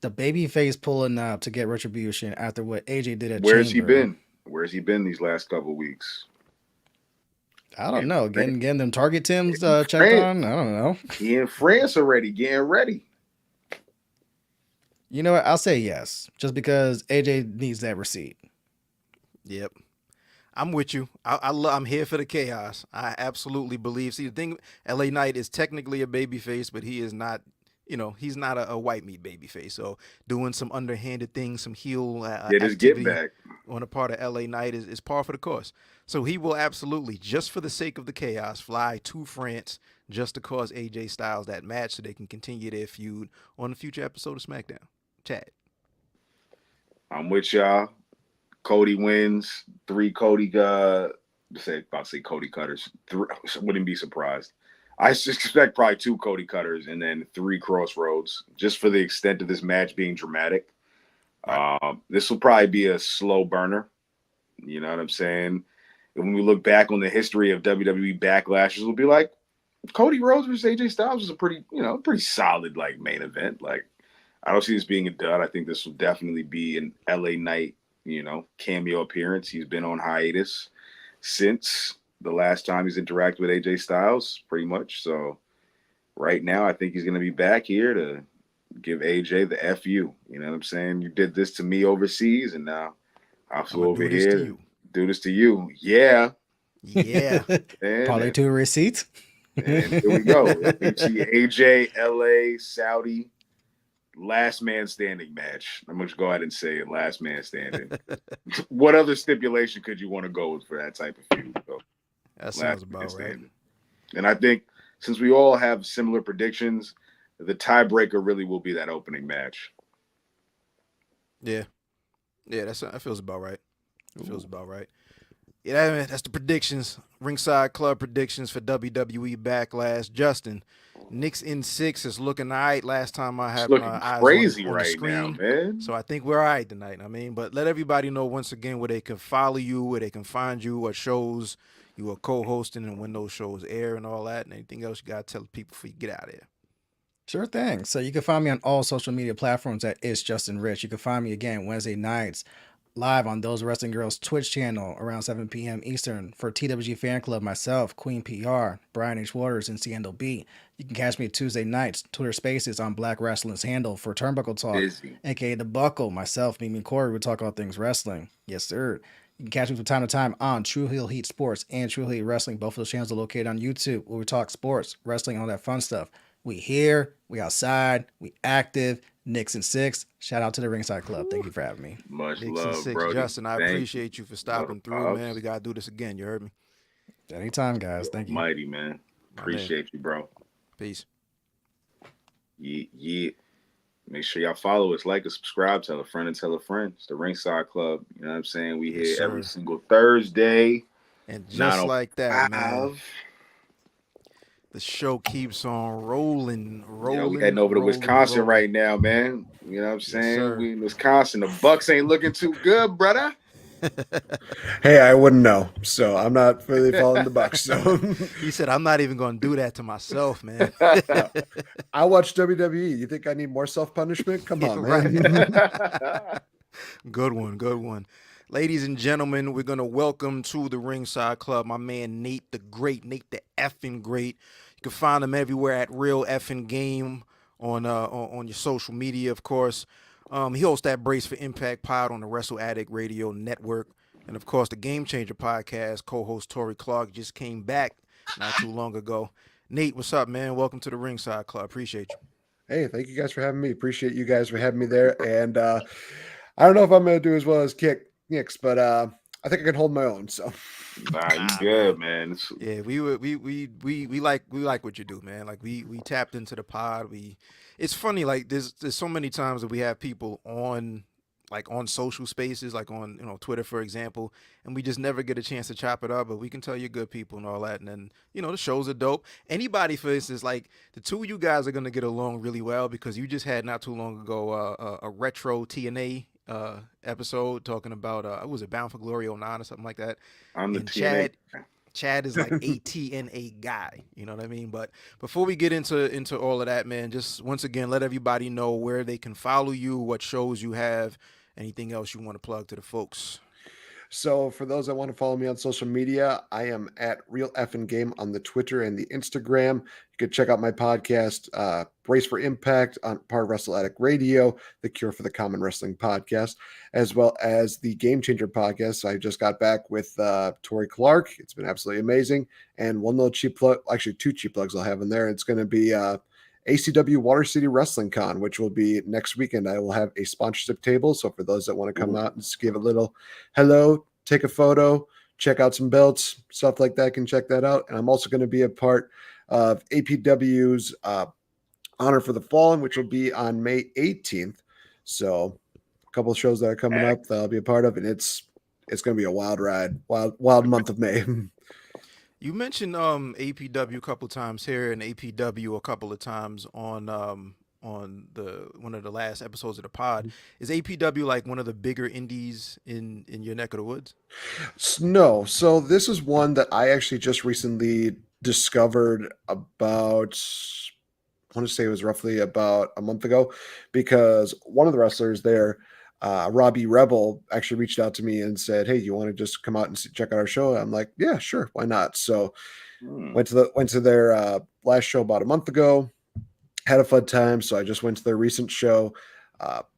the baby face pulling up to get retribution after what AJ did at Where's he Chamber? been? Where's he been these last couple weeks? I don't In know. France. Getting them target Tims In checked France. on. I don't know. He in France already, getting ready. You know what? I'll say yes, just because AJ needs that receipt. Yep. I'm with you. I'm here for the chaos. I absolutely believe. See, the thing, LA Knight is technically a babyface, but he is not, he's not a white meat babyface. So doing some underhanded things, some heel Get his get activity back. on the part of LA Knight is par for the course. So he will absolutely, just for the sake of the chaos, fly to France just to cause AJ Styles that match so they can continue their feud on a future episode of SmackDown. Chad. I'm with y'all. Cody wins. 3 Cody about to say Cody cutters. 3, wouldn't be surprised. I expect probably 2 Cody cutters and then 3 Crossroads, just for the extent of this match being dramatic. Right. This will probably be a slow burner. You know what I'm saying? And when we look back on the history of WWE Backlashes, we'll be like, Cody Rhodes versus AJ Styles was a pretty solid like main event. Like, I don't see this being a dud. I think this will definitely be an LA Knight, cameo appearance. He's been on hiatus since the last time he's interacted with AJ Styles, pretty much. So right now, I think he's going to be back here to give AJ the FU. You know what I'm saying? You did this to me overseas, and now I flew over here to do this to you. Yeah. Yeah. Parlay to a receipt. And here we go. AJ, LA, Saudi. Last man standing match. I'm going to go ahead and say it. Last man standing. What other stipulation could you want to go with for that type of feud? So, that sounds about right. And I think since we all have similar predictions, the tiebreaker really will be that opening match. Yeah. Yeah, that feels about right. It feels about right. Yeah, that's the predictions. Ringside Club predictions for WWE Backlash. Justin, Knicks in 6 is looking all right. Last time I had my eyes crazy on right the screen. now, man. So I think we're all right tonight. But let everybody know once again where they can follow you, where they can find you, what shows you are co-hosting, and when those shows air and all that, and anything else you got to tell the people before you get out of here. Sure thing. So you can find me on all social media platforms at It's Justin Ritch. You can find me again Wednesday nights live on Those Wrestling Girls Twitch channel around 7 p.m. Eastern for TWG Fan Club, myself, Queen PR, Brian H. Waters, and Ciendo B. You can catch me Tuesday nights, Twitter Spaces on Black Wrestling's handle for Turnbuckle Talk, aka The Buckle. Myself, Mimi and Corey, we talk all things wrestling. Yes, sir. You can catch me from time to time on True Heel Heat Sports and True Heel Wrestling. Both of those channels are located on YouTube where we talk sports, wrestling, all that fun stuff. We here, we outside, we active, Nixon Six. Shout out to the Ringside Club. Thank you for having me. Much Nixon love, 6, Brody. Justin, I Thank appreciate you for stopping through, Pops. man. We got to do this again. You heard me? Anytime, guys. Thank you. Mighty, man. Appreciate you, bro. Peace. Yeah. Make sure y'all follow us, like us, subscribe, tell a friend, and tell a friend. It's the Ringside Club. You know what I'm saying? We Yes, here every sir. single Thursday. And just like that, man, 9:05. the show keeps on rolling. We heading over to Wisconsin right now, man. You know what I'm saying? sir. We in Wisconsin. The Bucks ain't looking too good, brother. Hey, I wouldn't know, so I'm not really following the Bucks. So He said, I'm not even going to do that to myself, man. I watch WWE. You think I need more self-punishment? Come on, man. Right. Good one. Ladies and gentlemen, we're going to welcome to the Ringside Club my man Nate the Great, Nate the effing Great. You can find him everywhere at Real Effing Game on your social media, of course. He hosts that Brace for Impact pod on the Wrestle Addict Radio Network. And, of course, the Game Changer podcast, co-host Tori Clark just came back not too long ago. Nate, what's up, man? Welcome to the Ringside Club. Appreciate you. Hey, thank you guys for having me. Appreciate you guys for having me there. And I don't know if I'm going to do as well as Knicks, but I think I can hold my own. So, Nah, you good, man. Yeah, we like what you do, man. Like we tapped into the pod. It's funny, like there's so many times that we have people on social spaces, like on Twitter, for example, and we just never get a chance to chop it up. But we can tell you're good people and all that, and then the shows are dope. Anybody, for instance, like the two of you guys are gonna get along really well because you just had not too long ago a retro TNA episode talking about was it Bound for Glory 09 or something like that. I'm the And TNA. Chad is like a TNA guy, you know what I mean? But before we get into all of that, man, just once again let everybody know where they can follow you, what shows you have, anything else you want to plug to the folks. So for those that want to follow me on social media, I am at Real Effing Game on the Twitter and the Instagram. You can check out my podcast, Brace for Impact, on part of Wrestle Addict Radio, the Cure for the Common Wrestling podcast, as well as the Game Changer podcast. I just got back with Tori Clark. It's been absolutely amazing. And one little cheap plug, actually two cheap plugs I'll have in there. It's going to be ACW Water City Wrestling Con, which will be next weekend. I will have a sponsorship table. So for those that want to come out and just give a little hello, take a photo, check out some belts, stuff like that, can check that out. And I'm also going to be a part of APW's Honor for the Fallen, which will be on May 18th. So a couple of shows that are coming up that I'll be a part of, and it's going to be a wild ride, wild month of May. You mentioned APW a couple of times here and APW a couple of times on the one of the last episodes of the pod. Is APW like one of the bigger indies in your neck of the woods? No. So this is one that I actually just recently discovered about, I want to say it was roughly about a month ago, because one of the wrestlers there, Robbie Rebel, actually reached out to me and said, "Hey, you want to just come out and check out our show?" I'm like, "Yeah, sure, why not?" So went to their last show about a month ago, had a fun time. So I just went to their recent show,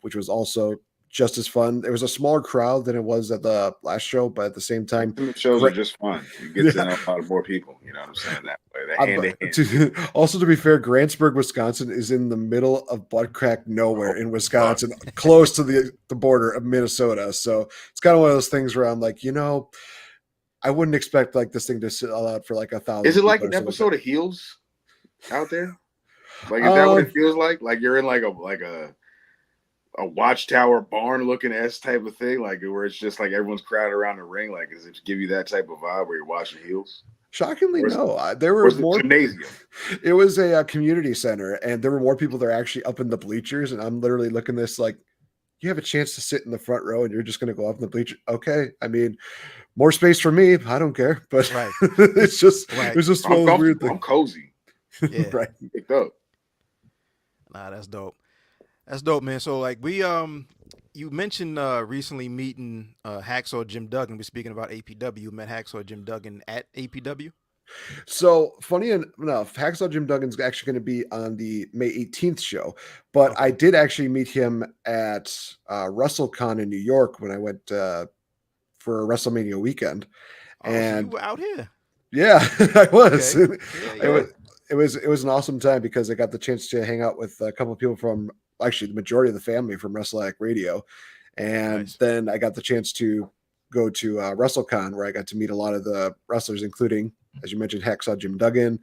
which was also just as fun. There was a smaller crowd than it was at the last show, but at the same time, The shows are just fun. You get to know a lot more people. You know what I'm saying? That way, Also, to be fair, Grantsburg, Wisconsin is in the middle of butt crack nowhere in Wisconsin, close to the border of Minnesota. So it's kind of one of those things where I'm like, I wouldn't expect like this thing to sell out for like 1,000. Is it like an episode of Heels out there? Like, is that what it feels like? Like you're in like a watchtower barn looking ass type of thing, like where it's just like everyone's crowded around the ring. Like, does it give you that type of vibe where you're watching Heels? Shockingly, no. There were more. Gymnasium. It was a community center, and there were more people that are actually up in the bleachers. And I'm literally looking at this like, you have a chance to sit in the front row, and you're just going to go up in the bleacher. Okay, I mean, more space for me. I don't care, but right. It's just one of weird things. I'm cozy. Yeah, right. Picked up. Nah, that's dope. That's dope, man. So like you mentioned recently meeting Hacksaw Jim Duggan. We're speaking about APW. You met Hacksaw Jim Duggan at APW. So funny enough, Hacksaw Jim Duggan's actually going to be on the May 18th show, but okay. I did actually meet him at WrestleCon in New York when I went for a WrestleMania weekend. And so you were out here. Yeah, I was. Okay. It was an awesome time because I got the chance to hang out with a couple of people from actually the majority of the family from Wrestle Addict Radio. And Nice. then I got the chance to go to WrestleCon, where I got to meet a lot of the wrestlers, including, as you mentioned, Hacksaw Jim Duggan,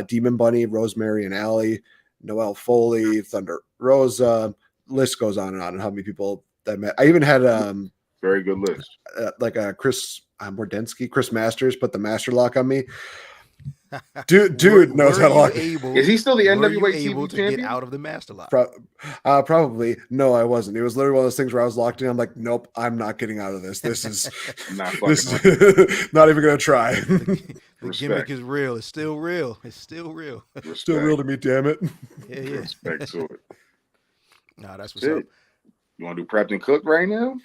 Demon Bunny, Rosemary and Allie, Noelle Foley, Thunder Rosa. List goes on and how many people that met. I even had Very good list. like a Chris Mordensky, Chris Masters, put the master lock on me. Dude knows how to lock. Is he still the NWA able TV to champion? get out of the master lock? Probably. No, I wasn't. It was literally one of those things where I was locked in. I'm like, nope, I'm not getting out of this. This is Not not even gonna try. The gimmick is real. It's still real. It's still real. Still real to me, damn it. Yeah. Respect to it. Nah, that's what's up. You want to do prepped and cooked right now?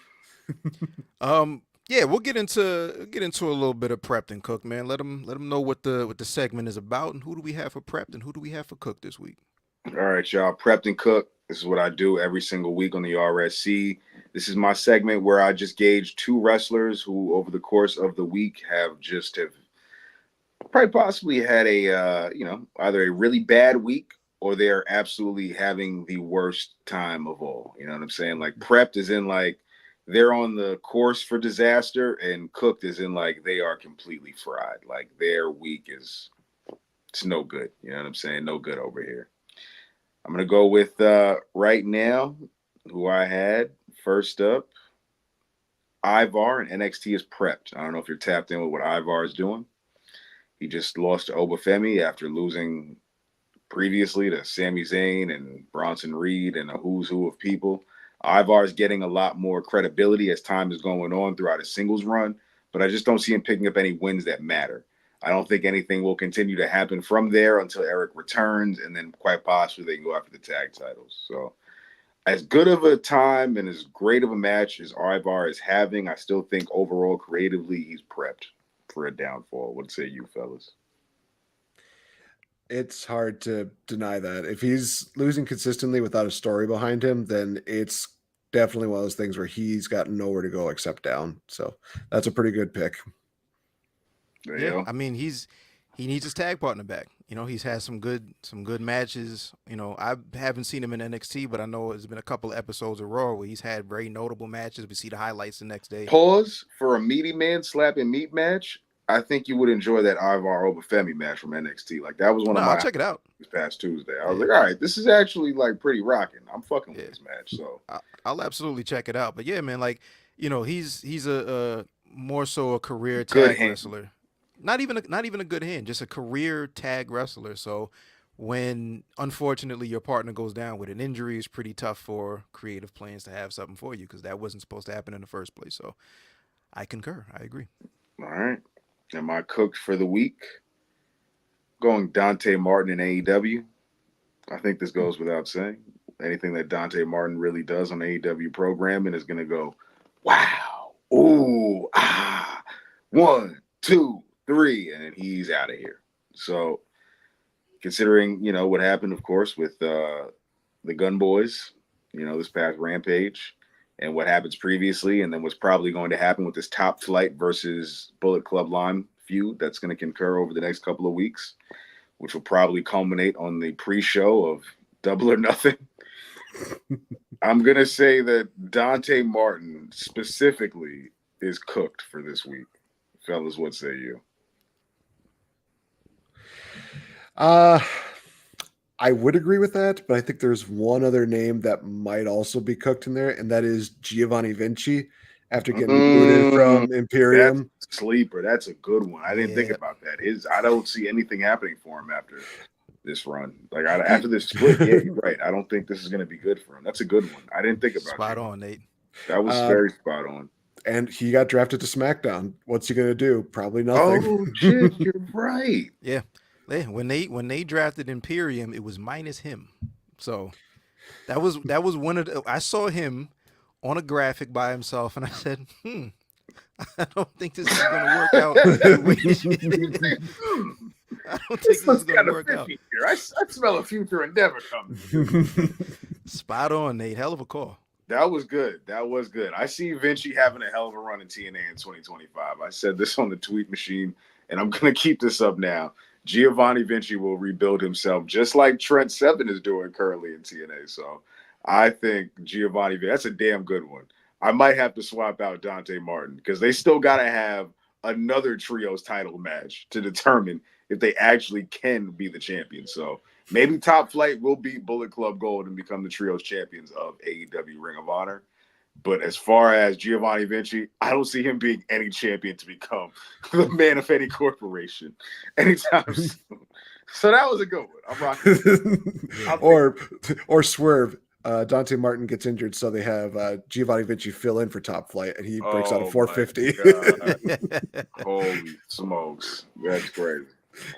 Yeah, we'll get into a little bit of prepped and cooked, man. Let them know what the segment is about, and who do we have for prepped and who do we have for cooked this week. All right, y'all. Prepped and cooked. This is what I do every single week on the RSC. This is my segment where I just gauge two wrestlers who, over the course of the week, have probably possibly had a either a really bad week or they're absolutely having the worst time of all. You know what I'm saying? Like, prepped is in like they're on the course for disaster, and cooked is in like they are completely fried. Like, their week it's no good. You know what I'm saying? No good over here. I'm gonna go with right now who I had first up. Ivar, and NXT is prepped. I don't know if you're tapped in with what Ivar is doing. He just lost to Obafemi after losing previously to Sami Zayn and Bronson Reed and a who's who of people. Ivar is getting a lot more credibility as time is going on throughout his singles run, but I just don't see him picking up any wins that matter. I don't think anything will continue to happen from there until Eric returns, and then quite possibly they can go after the tag titles. So as good of a time and as great of a match as Ivar is having, I still think overall creatively he's prepped for a downfall. What say you, fellas? It's hard to deny that. If he's losing consistently without a story behind him, then it's definitely one of those things where he's got nowhere to go except down. So that's a pretty good pick. There you go. I mean, he needs his tag partner back. You know, he's had some good matches. You know, I haven't seen him in NXT, but I know there's been a couple of episodes of Raw where he's had very notable matches. We see the highlights the next day. Pause for a meaty man slapping meat match. I think you would enjoy that Ivar Obafemi match from NXT. Like, that was one of my. I'll check it out. This past Tuesday, I was like, all right, this is actually like pretty rocking. I'm fucking with this match. So I'll absolutely check it out. But yeah, man, like, you know, he's a more so a career tag wrestler. Not even a good hand, just a career tag wrestler. So when unfortunately your partner goes down with an injury, it's pretty tough for creative plans to have something for you because that wasn't supposed to happen in the first place. So I concur. I agree. All right. Am I cooked for the week? Going Dante Martin in AEW. I think this goes without saying. Anything that Dante Martin really does on AEW programming is going to go, wow, ooh, ah, 1, 2, 3, and he's out of here. So, considering, you know, what happened, of course, with the Gun Boys, you know, this past Rampage, and what happens previously, and then what's probably going to happen with this Top Flight versus Bullet Club Lime feud that's going to concur over the next couple of weeks, which will probably culminate on the pre-show of Double or Nothing. I'm going to say that Dante Martin specifically is cooked for this week. Fellas, what say you? I would agree with that, but I think there's one other name that might also be cooked in there, and that is Giovanni Vinci after getting booted from Imperium. That's a sleeper. That's a good one. I didn't think about that. I don't see anything happening for him after this run. Like, after this split, yeah, you're right. I don't think this is going to be good for him. That's a good one. I didn't think about that. Spot on, Nate. That was very spot on. And he got drafted to SmackDown. What's he going to do? Probably nothing. Oh, shit, you're right. Yeah. When they drafted Imperium, it was minus him. So that was one of the, I saw him on a graphic by himself, and I said, I don't think this is going to work out. I don't think this is going to work out. Here. I smell a future endeavor coming. Spot on, Nate. Hell of a call. That was good. I see Vinci having a hell of a run in TNA in 2025. I said this on the tweet machine, and I'm going to keep this up now. Giovanni Vinci will rebuild himself just like Trent Seven is doing currently in TNA. So I think Giovanni, that's a damn good one. I might have to swap out Dante Martin because they still got to have another trios title match to determine if they actually can be the champion. So maybe Top Flight will beat Bullet Club Gold and become the trios champions of AEW Ring of Honor. But as far as Giovanni Vinci, I don't see him being any champion to become the man of any corporation anytime soon. So that was a good one. I'm rocking. or Swerve. Dante Martin gets injured, so they have Giovanni Vinci fill in for Top Flight, and he breaks out a 450. Holy smokes. That's crazy.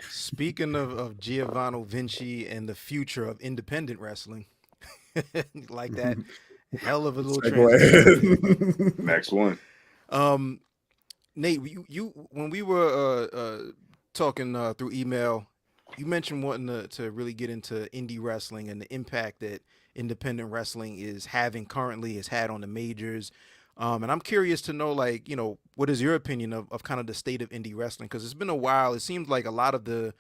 Speaking of Giovanni Vinci and the future of independent wrestling, like that hell of a little transition. Next one. Nate, you when we were talking through email, you mentioned wanting to really get into indie wrestling and the impact that independent wrestling is having currently, has had on the majors. And I'm curious to know, like, you know, what is your opinion of kind of the state of indie wrestling? Because it's been a while. It seems like a lot of the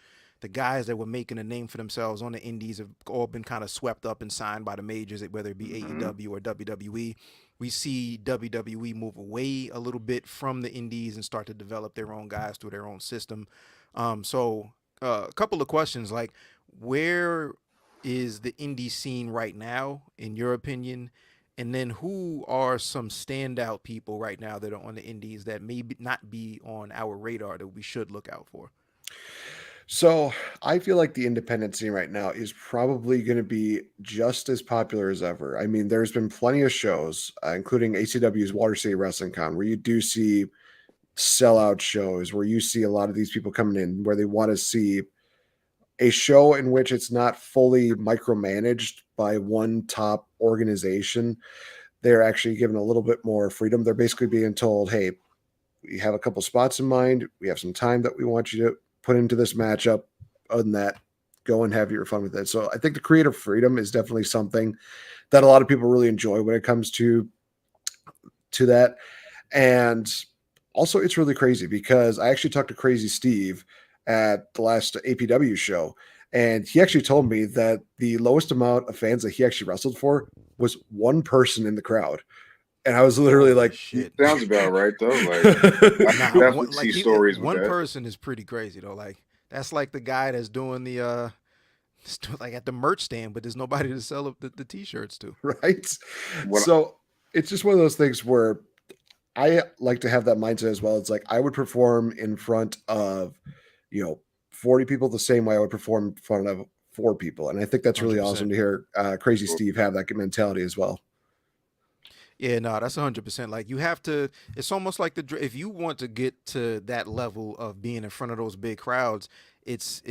guys that were making a name for themselves on the indies have all been kind of swept up and signed by the majors, whether it be AEW or WWE. We see WWE move away a little bit from the indies and start to develop their own guys through their own system. So a couple of questions, like, where is the indie scene right now, in your opinion? And then who are some standout people right now that are on the indies that may not be on our radar that we should look out for? So I feel like the independent scene right now is probably going to be just as popular as ever. I mean, there's been plenty of shows, including ACW's Water City Wrestling Con, where you do see sellout shows, where you see a lot of these people coming in, where they want to see a show in which it's not fully micromanaged by one top organization. They're actually given a little bit more freedom. They're basically being told, hey, we have a couple spots in mind. We have some time that we want you to put into this matchup. Other than that, go and have your fun with it. So I think the creative freedom is definitely something that a lot of people really enjoy when it comes to that. And also, it's really crazy because I actually talked to Crazy Steve at the last APW show, and he actually told me that the lowest amount of fans that he actually wrestled for was one person in the crowd. And I was literally like, shit. Sounds about right, though. Like, I definitely see stories with one that. person is pretty crazy, though. Like, that's like the guy that's doing the like at the merch stand, but there's nobody to sell the t-shirts to. Right. So it's just one of those things where I like to have that mindset as well. It's like I would perform in front of, 40 people the same way I would perform in front of 4 people. And I think that's really 100%. awesome to hear Crazy Steve have that mentality as well. Yeah, no, that's 100%. Like, you have to, it's almost like if you want to get to that level of being in front of those big crowds, it's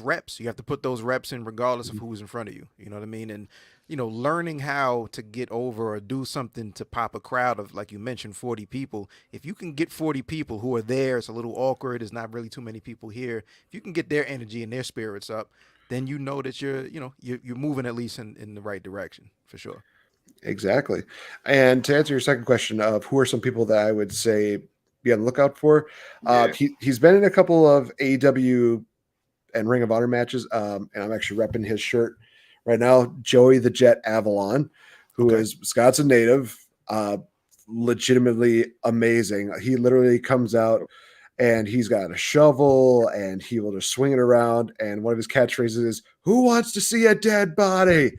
reps. You have to put those reps in regardless of who's in front of you. You know what I mean? And, learning how to get over or do something to pop a crowd of, like you mentioned, 40 people. If you can get 40 people who are there, it's a little awkward. There's not really too many people here. If you can get their energy and their spirits up, then you know that you're moving at least in the right direction, for sure. Exactly. And to answer your second question of who are some people that I would say be on the lookout for, he's been in a couple of AEW and Ring of Honor matches, and I'm actually repping his shirt right now. Joey the Jet Avalon, who is Wisconsin native, legitimately amazing. He literally comes out and he's got a shovel and he will just swing it around. And one of his catchphrases is, "Who wants to see a dead body?"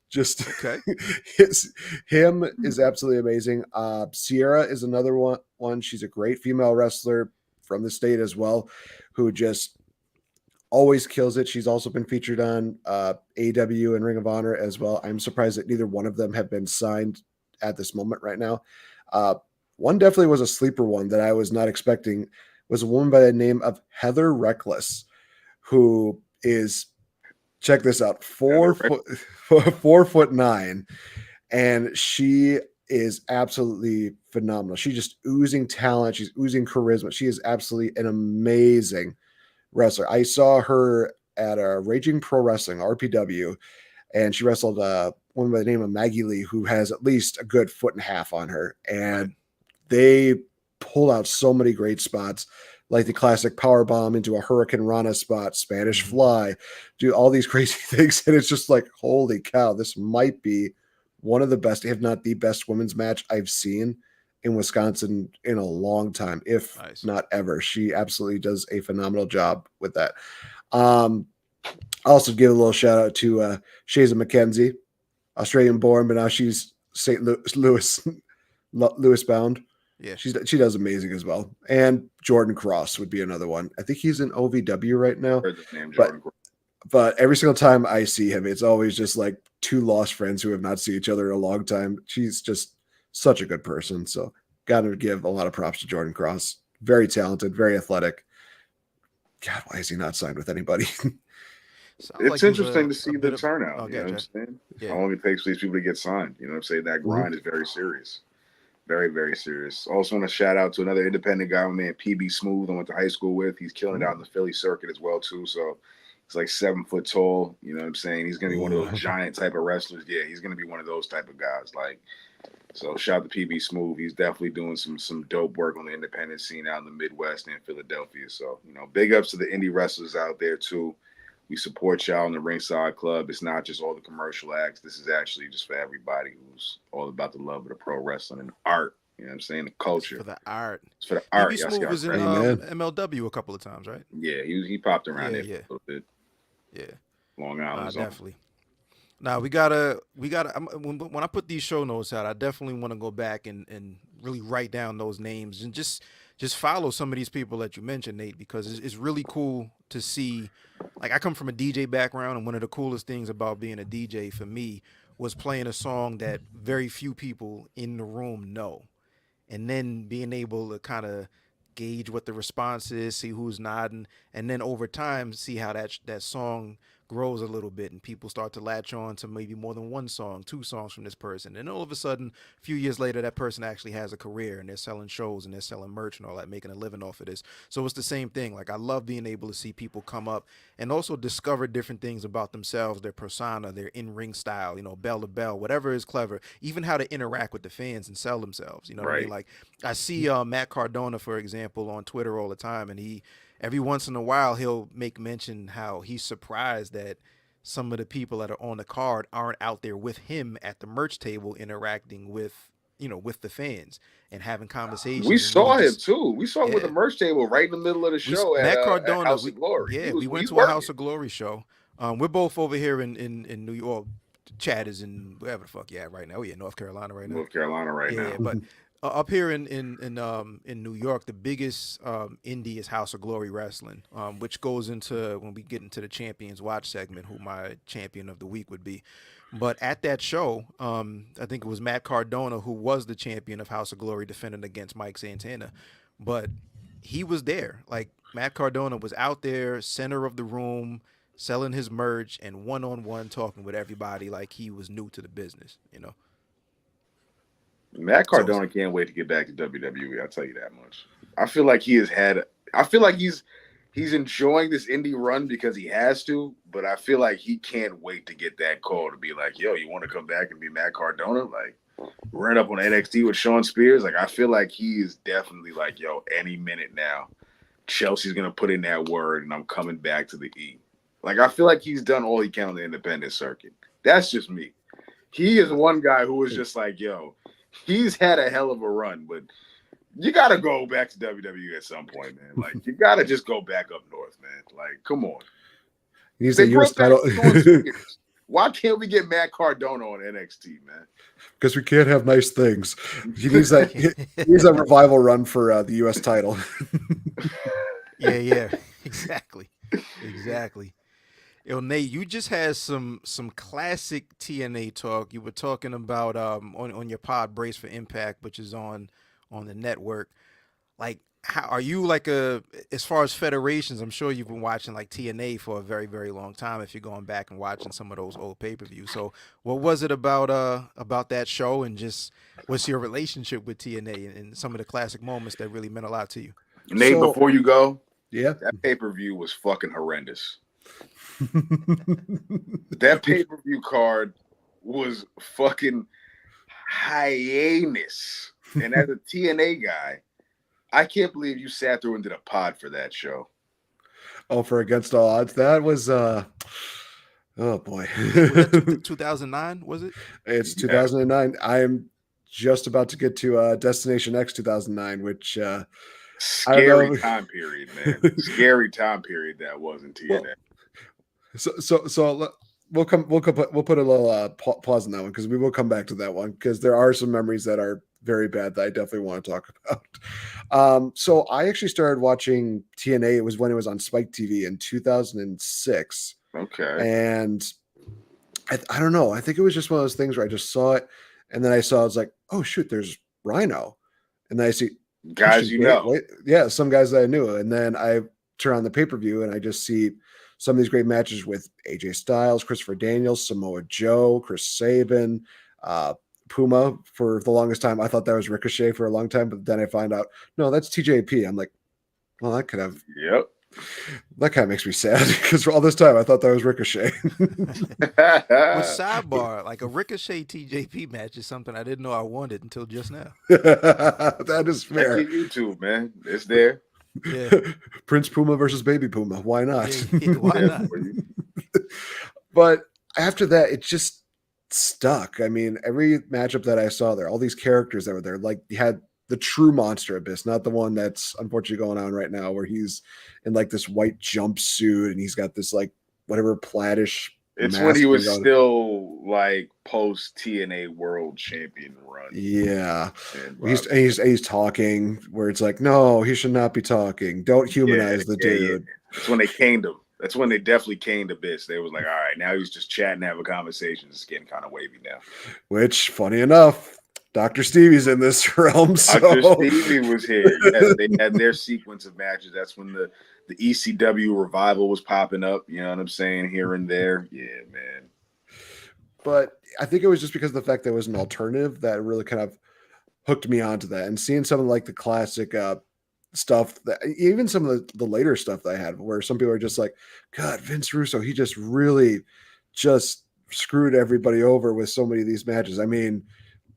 Just him is absolutely amazing. Sierra is another one. She's a great female wrestler from the state as well, who just always kills it. She's also been featured on AEW and Ring of Honor as well. I'm surprised that neither one of them have been signed at this moment right now. One definitely was a sleeper one that I was not expecting, was a woman by the name of Heather Reckless, who is, check this out, 4'9", and she is absolutely phenomenal. She's just oozing talent. She's oozing charisma. She is absolutely an amazing wrestler. I saw her at a Raging Pro Wrestling, RPW, and she wrestled one by the name of Maggie Lee, who has at least a good 1.5 feet on her. And they pulled out so many great spots. like the classic power bomb into a Hurricane Rana spot, Spanish Mhm. fly, do all these crazy things. And it's just like, holy cow, this might be one of the best, if not the best women's match I've seen in Wisconsin in a long time, if Nice. not ever. She absolutely does a phenomenal job with that. Also give a little shout out to Shaza McKenzie, Australian born, but now she's St. Louis bound. Yeah. She does amazing as well. And Jordan Cross would be another one. I think he's in OVW right now. Heard the name But Jordan Cross. but every single time I see him, it's always just like two lost friends who have not seen each other in a long time. She's just such a good person. So got to give a lot of props to Jordan Cross. Very talented, very athletic. God, why is he not signed with anybody? It's interesting to see the of turnout. Oh, You know what I'm Jeff. saying? Yeah. How long it takes for these people to get signed. You know what I'm saying? That grind is very serious. Very, very serious. Also want to shout out to another independent guy, my man PB Smooth. I went to high school with. He's killing it out in the Philly circuit as well, too. So he's like 7 foot tall. You know what I'm saying? He's gonna be one of those giant type of wrestlers. Yeah, he's gonna be one of those type of guys. Like, so shout out to PB Smooth. He's definitely doing some dope work on the independent scene out in the Midwest and Philadelphia. So, you know, big ups to the indie wrestlers out there too. We support y'all in the Ringside Club. It's not just all the commercial acts. This is actually just for everybody who's all about the love of the pro wrestling and art. You know what I'm saying? The culture. For the art. It's for the art. PB Y'all see Smooth our was in credit? MLW a couple of times, right? Yeah, he popped around there Yeah. for a little bit. Yeah. Long Island. Definitely. Now we gotta. When I put these show notes out, I definitely want to go back and really write down those names and just follow some of these people that you mentioned, Nate, because it's really cool to see. Like, I come from a DJ background, and one of the coolest things about being a DJ for me was playing a song that very few people in the room know, and then being able to kind of gauge what the response is, see who's nodding, and then over time see how that song grows a little bit and people start to latch on to maybe more than one song, two songs from this person. And all of a sudden, a few years later, that person actually has a career and they're selling shows and they're selling merch and all that, making a living off of this. So it's the same thing. Like, I love being able to see people come up and also discover different things about themselves, their persona, their in-ring style, you know, bell to bell, whatever is clever, even how to interact with the fans and sell themselves. You know what I mean? Like, I see Matt Cardona, for example, on Twitter all the time, and he every once in a while he'll make mention how he's surprised that some of the people that are on the card aren't out there with him at the merch table interacting with, you know, with the fans and having conversations. We and saw really him just, too. We saw him with the merch table right in the middle of the show Matt at Cardona, House of Glory. yeah, we went he's to working. a House of Glory show. We're both over here in New York. Chad is in wherever the fuck yeah right now. We're in North Carolina right now. North Carolina right now. Yeah, but up here in New York, the biggest indie is House of Glory Wrestling, which goes into when we get into the Champions Watch segment, who my champion of the week would be. But at that show, I think it was Matt Cardona who was the champion of House of Glory, defending against Mike Santana. But he was there. Like, Matt Cardona was out there, center of the room, selling his merch and one-on-one talking with everybody like he was new to the business, you know. Matt Cardona can't wait to get back to WWE. I'll tell you that much. I feel like he's enjoying this indie run because he has to, but I feel like he can't wait to get that call to be like, yo, you want to come back and be Matt Cardona? Like, run up on NXT with Sean Spears. Like, I feel like he is definitely like, yo, any minute now, Chelsea's going to put in that word and I'm coming back to the E. Like, I feel like he's done all he can on the independent circuit. That's just me. He is one guy who was just like, yo, he's had a hell of a run, but you got to go back to WWE at some point, man. Like, you got to just go back up north, man. Like, come on. He's a U.S. title. Why can't we get Matt Cardona on NXT, man? Because we can't have nice things. He needs that. He needs a revival run for the U.S. title. Yeah, exactly. Yo, Nate, you just had some classic TNA talk. You were talking about on your pod, Brace for Impact, which is on the network. Like, how are you, like, as far as federations? I'm sure you've been watching like TNA for a very, very long time. If you're going back and watching some of those old pay-per-views, so what was it about that show, and just what's your relationship with TNA and some of the classic moments that really meant a lot to you? Nate, before you go, yeah, that pay-per-view was fucking horrendous. That pay-per-view card was fucking hyenas. And as a TNA guy, I can't believe you sat through and did a pod for that show. Oh, for Against All Odds. That was oh boy. Was that 2009? Was it? It's Yeah. 2009. I am just about to get to Destination X 2009, which scary time period, man. Scary time period that was in TNA. Well, so we'll put a little pause on that one because we will come back to that one because there are some memories that are very bad that I definitely want to talk about. So I actually started watching TNA. It was when it was on Spike TV in 2006. Okay. And I don't know. I think it was just one of those things where I just saw it, and then I was like, oh shoot, there's Rhino, and then I see guys yeah, some guys that I knew, and then I turn on the pay-per-view and I just see some of these great matches with AJ Styles, Christopher Daniels, Samoa Joe, Chris Sabin, Puma. For the longest time, I thought that was Ricochet for a long time, but then I find out no, that's TJP. I'm like, well, that could have. Yep. That kind of makes me sad because for all this time I thought that was Ricochet. With sidebar, like a Ricochet TJP match is something I didn't know I wanted until just now. That is fair. Check your YouTube, man. It's there. Yeah. Prince Puma versus Baby Puma. Why not? Yeah, why not? But after that, it just stuck. I mean, every matchup that I saw there, all these characters that were there, like you had the true Monster Abyss, not the one that's unfortunately going on right now, where he's in like this white jumpsuit and he's got this like whatever plaidish. It's when he was still like post TNA World Champion run. Yeah, he's talking where it's like, no, he should not be talking. Don't humanize the dude. Yeah. That's when they caned him. That's when they definitely caned Abyss. They was like, all right, now he's just chatting, having conversations. It's getting kind of wavy now. Which, funny enough, Dr. Stevie's in this realm. So. Dr. Stevie was here. Yeah, they had their sequence of matches. That's when the ECW revival was popping up. You know what I'm saying? Here and there. Yeah, man. But I think it was just because of the fact that it was an alternative that really kind of hooked me onto that. And seeing some of like the classic stuff, that even some of the later stuff that I had, where some people are just like, God, Vince Russo, he just really just screwed everybody over with so many of these matches. I mean,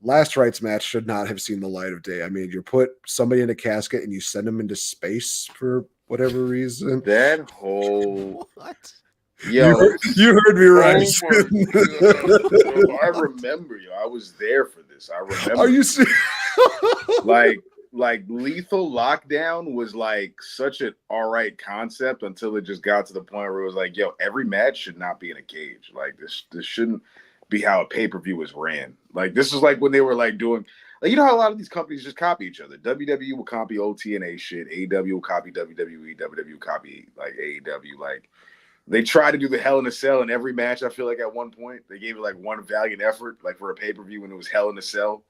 Last Rites match should not have seen the light of day. I mean, you put somebody in a casket and you send them into space for whatever reason. That whole what? Yo, you heard me right. I remember you. I was there for this. I remember. Are you serious? like Lethal Lockdown was like such an all right concept until it just got to the point where it was like, yo, every match should not be in a cage. Like this shouldn't be how a pay-per-view is ran. Like this is like when they were like doing, like, you know how a lot of these companies just copy each other. WWE will copy old TNA shit. AEW will copy WWE. WWE will copy like AEW. Like they try to do the Hell in a Cell in every match. I feel like at one point they gave it like one valiant effort, like for a pay-per-view when it was Hell in a Cell.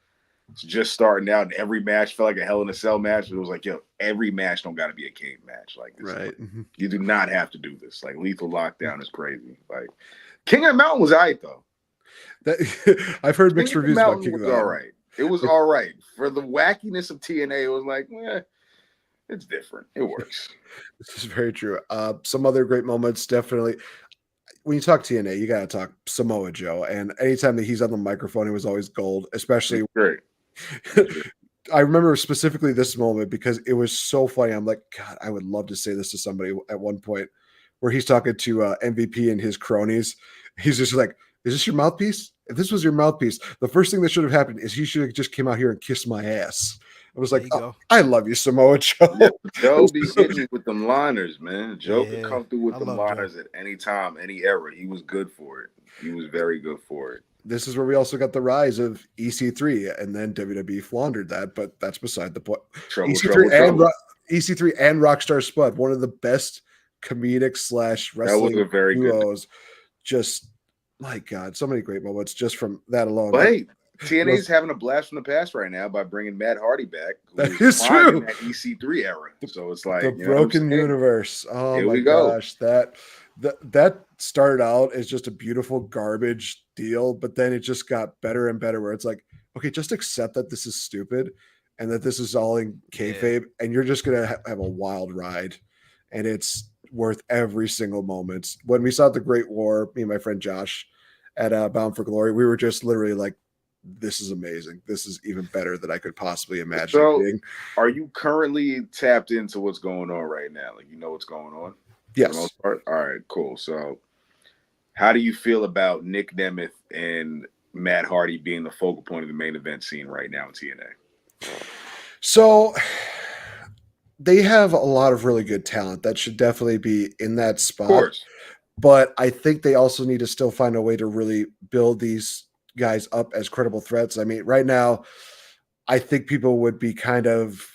It's just starting out, and every match felt like a Hell in a Cell match. But it was like, yo, every match don't got to be a cage match. Like this right. You do not have to do this. Like Lethal Lockdown is crazy. Like King of the Mountain was all right though. I've heard mixed reviews about King of the Mountain. All right. It was all right. For the wackiness of TNA, it was like, it's different. It works. This is very true. Some other great moments, definitely. When you talk TNA, you got to talk Samoa Joe. And anytime that he's on the microphone, it was always gold, especially. Great. I remember specifically this moment because it was so funny. I'm like, God, I would love to say this to somebody at one point where he's talking to MVP and his cronies. He's just like, is this your mouthpiece? If this was your mouthpiece, the first thing that should have happened is he should have just came out here and kissed my ass. I was like, oh, I love you, Samoa Joe. Yeah, Joe be hitting with them liners, man. Joe could come through with them liners at any time, any era. He was good for it. He was very good for it. This is where we also got the rise of EC3, and then WWE floundered that, but that's beside the point. EC3 and Rockstar Spud, one of the best comedic / wrestling that was a very duos. Just, my God, so many great moments just from that alone. But hey, TNA's having a blast from the past right now by bringing Matt Hardy back. That is true. In that EC3 era. So it's like the broken universe. Oh here my gosh, that started out as just a beautiful garbage deal, but then it just got better and better. Where it's like, okay, just accept that this is stupid and that this is all in kayfabe, and you're just gonna have a wild ride, and it's worth every single moment. When we saw the Great War, me and my friend Josh at Bound for Glory, we were just literally like this is amazing. This is even better than I could possibly imagine it So, being. are you currently tapped into what's going on right now? Like, you know what's going on for the Yes. most part? All right, cool. So, how do you feel about Nick Nemeth and Matt Hardy being the focal point of the main event scene right now in TNA? So they have a lot of really good talent that should definitely be in that Of spot. course. But I think they also need to still find a way to really build these guys up as credible threats. I mean, right now, I think people would be kind of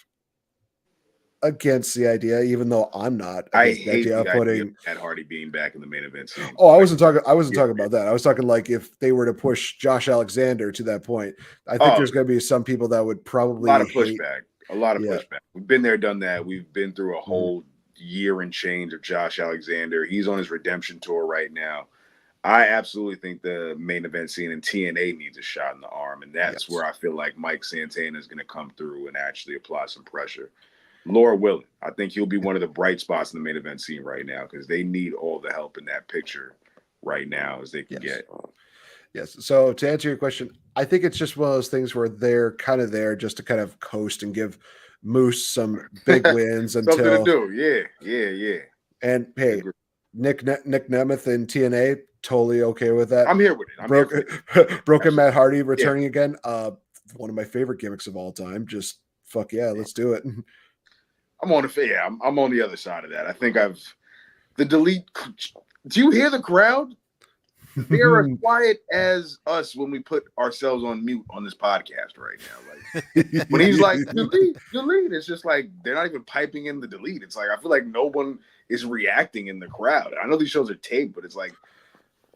against the idea, even though I'm not I against the hate idea the of idea putting. of Matt Hardy being back in the main event scene. Oh, I wasn't talking. I wasn't Yeah. talking about that. I was talking like if they were to push Josh Alexander to that point. I think Oh, there's going to be some people that would a probably lot of hate. pushback. A lot of Yeah. pushback. We've been there, done that. We've been through a Mhm. whole year and change of Josh Alexander. He's on his redemption tour right now. I absolutely think the main event scene in TNA needs a shot in the arm, and that's Yes. where I feel like Mike Santana is going to come through and actually apply some pressure. Laura willing, I think he'll be one of the bright spots in the main event scene right now because they need all the help in that picture right now as they can Yes. get. Yes. So to answer your question, I think it's just one of those things where they're kind of there just to kind of coast and give Moose some big wins Something to until. do. Yeah. And hey, Agree. Nick Nemeth in TNA, totally okay with that. I'm here with it. I'm here for it. Broken Matt Hardy returning again. One of my favorite gimmicks of all time. Just fuck yeah, let's do it. I'm on I'm on the other side of that. I think the delete. Do you hear the crowd? They're as quiet as us when we put ourselves on mute on this podcast right now. Like when he's like delete, it's just like they're not even piping in the delete. It's like I feel like no one is reacting in the crowd. I know these shows are taped, but it's like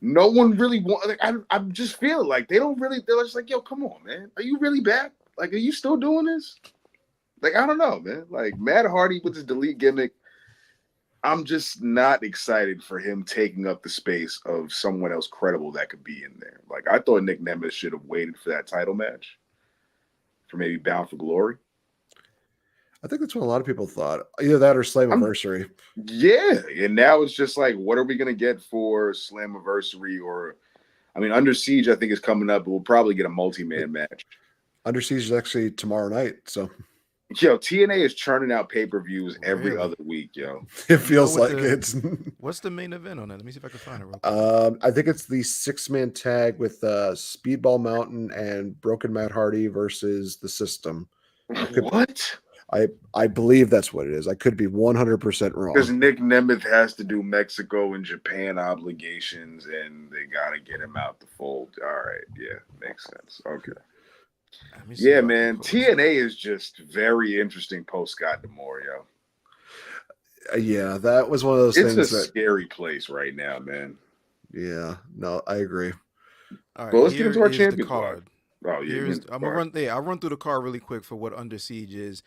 no one really wants. Like, I'm just feeling like they don't really. They're just like, yo, come on, man. Are you really back? Like, are you still doing this? Like, I don't know, man. Like Matt Hardy with his delete gimmick. I'm just not excited for him taking up the space of someone else credible that could be in there. Like, I thought Nick Nemeth should have waited for that title match for maybe Bound for Glory. I think that's what a lot of people thought. Either that or Slammiversary. Yeah. And now it's just like, what are we going to get for Slammiversary? Or, I mean, Under Siege, I think, is coming up. But we'll probably get a multi-man match. Under Siege is actually tomorrow night. So, yo, TNA is churning out pay-per-views every Really? other week, yo. it feels what like the- it's. What's the main event on that? Let me see if I can find it real quick. I think it's the 6-man tag with Speedball Mountain and Broken Matt Hardy versus the System. What? I believe that's what it is. I could be 100% Because wrong. Nick Nemeth has to do Mexico and Japan obligations, and they got to get him out the fold. All right. Yeah, makes sense. Okay. Let me see if Yeah, I can man. pull this TNA is just very interesting post Scott D'Amore, yo. Yeah, that was one of those It's a things that. scary place right now, man. Yeah, no, I agree. All right, Well, let's get here into our is the Champions card. Oh, yeah. Here's I'm gonna run. Yeah, I'll run through the card really quick for what Under Siege is,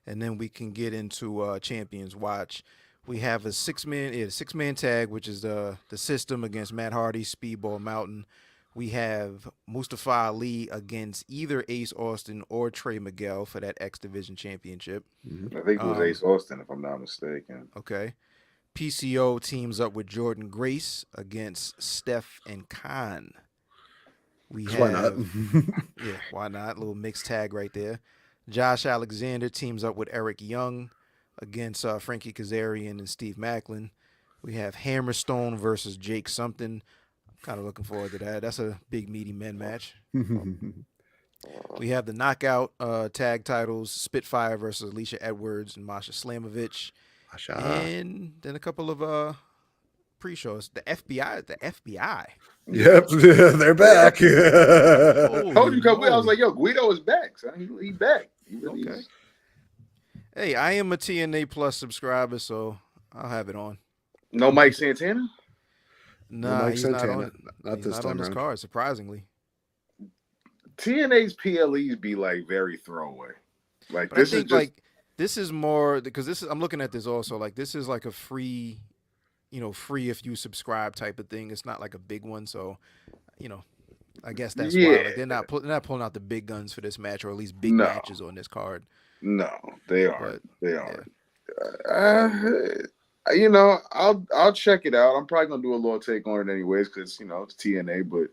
and then we can get into Champions Watch. We have a six-man tag, which is the System against Matt Hardy, Speedball Mountain. We have Mustafa Ali against either Ace Austin or Trey Miguel for that X Division Championship. I think it was Ace Austin, if I'm not mistaken. Okay. PCO teams up with Jordan Grace against Steph and Khan. Why not? Yeah, why not? A little mixed tag right there. Josh Alexander teams up with Eric Young against Frankie Kazarian and Steve Macklin. We have Hammerstone versus Jake Something. Kind of looking forward to that. That's a big meaty men match. We have the knockout tag titles: Spitfire versus Alicia Edwards and Masha Slamovich. And then a couple of pre-shows. The FBI. Yep, they're back. I told you, I was like, yo, Guido is back. Son. He back. He really Okay. is. Hey, I am a TNA Plus subscriber, so I'll have it on. No Mike Santana? Nah, Mike he's Santana. not This on time this around. card, surprisingly. TNA's PLEs be like very throwaway. Like But this I think is just like this is more because this is I'm looking at this also like this is like a free, free if you subscribe type of thing. It's not like a big one, so I guess that's why like, they're not pulling out the big guns for this match or at least big matches on this card. No, they aren't. They yeah. aren't. I'll check it out. I'm probably gonna do a little take on it anyways because it's TNA. But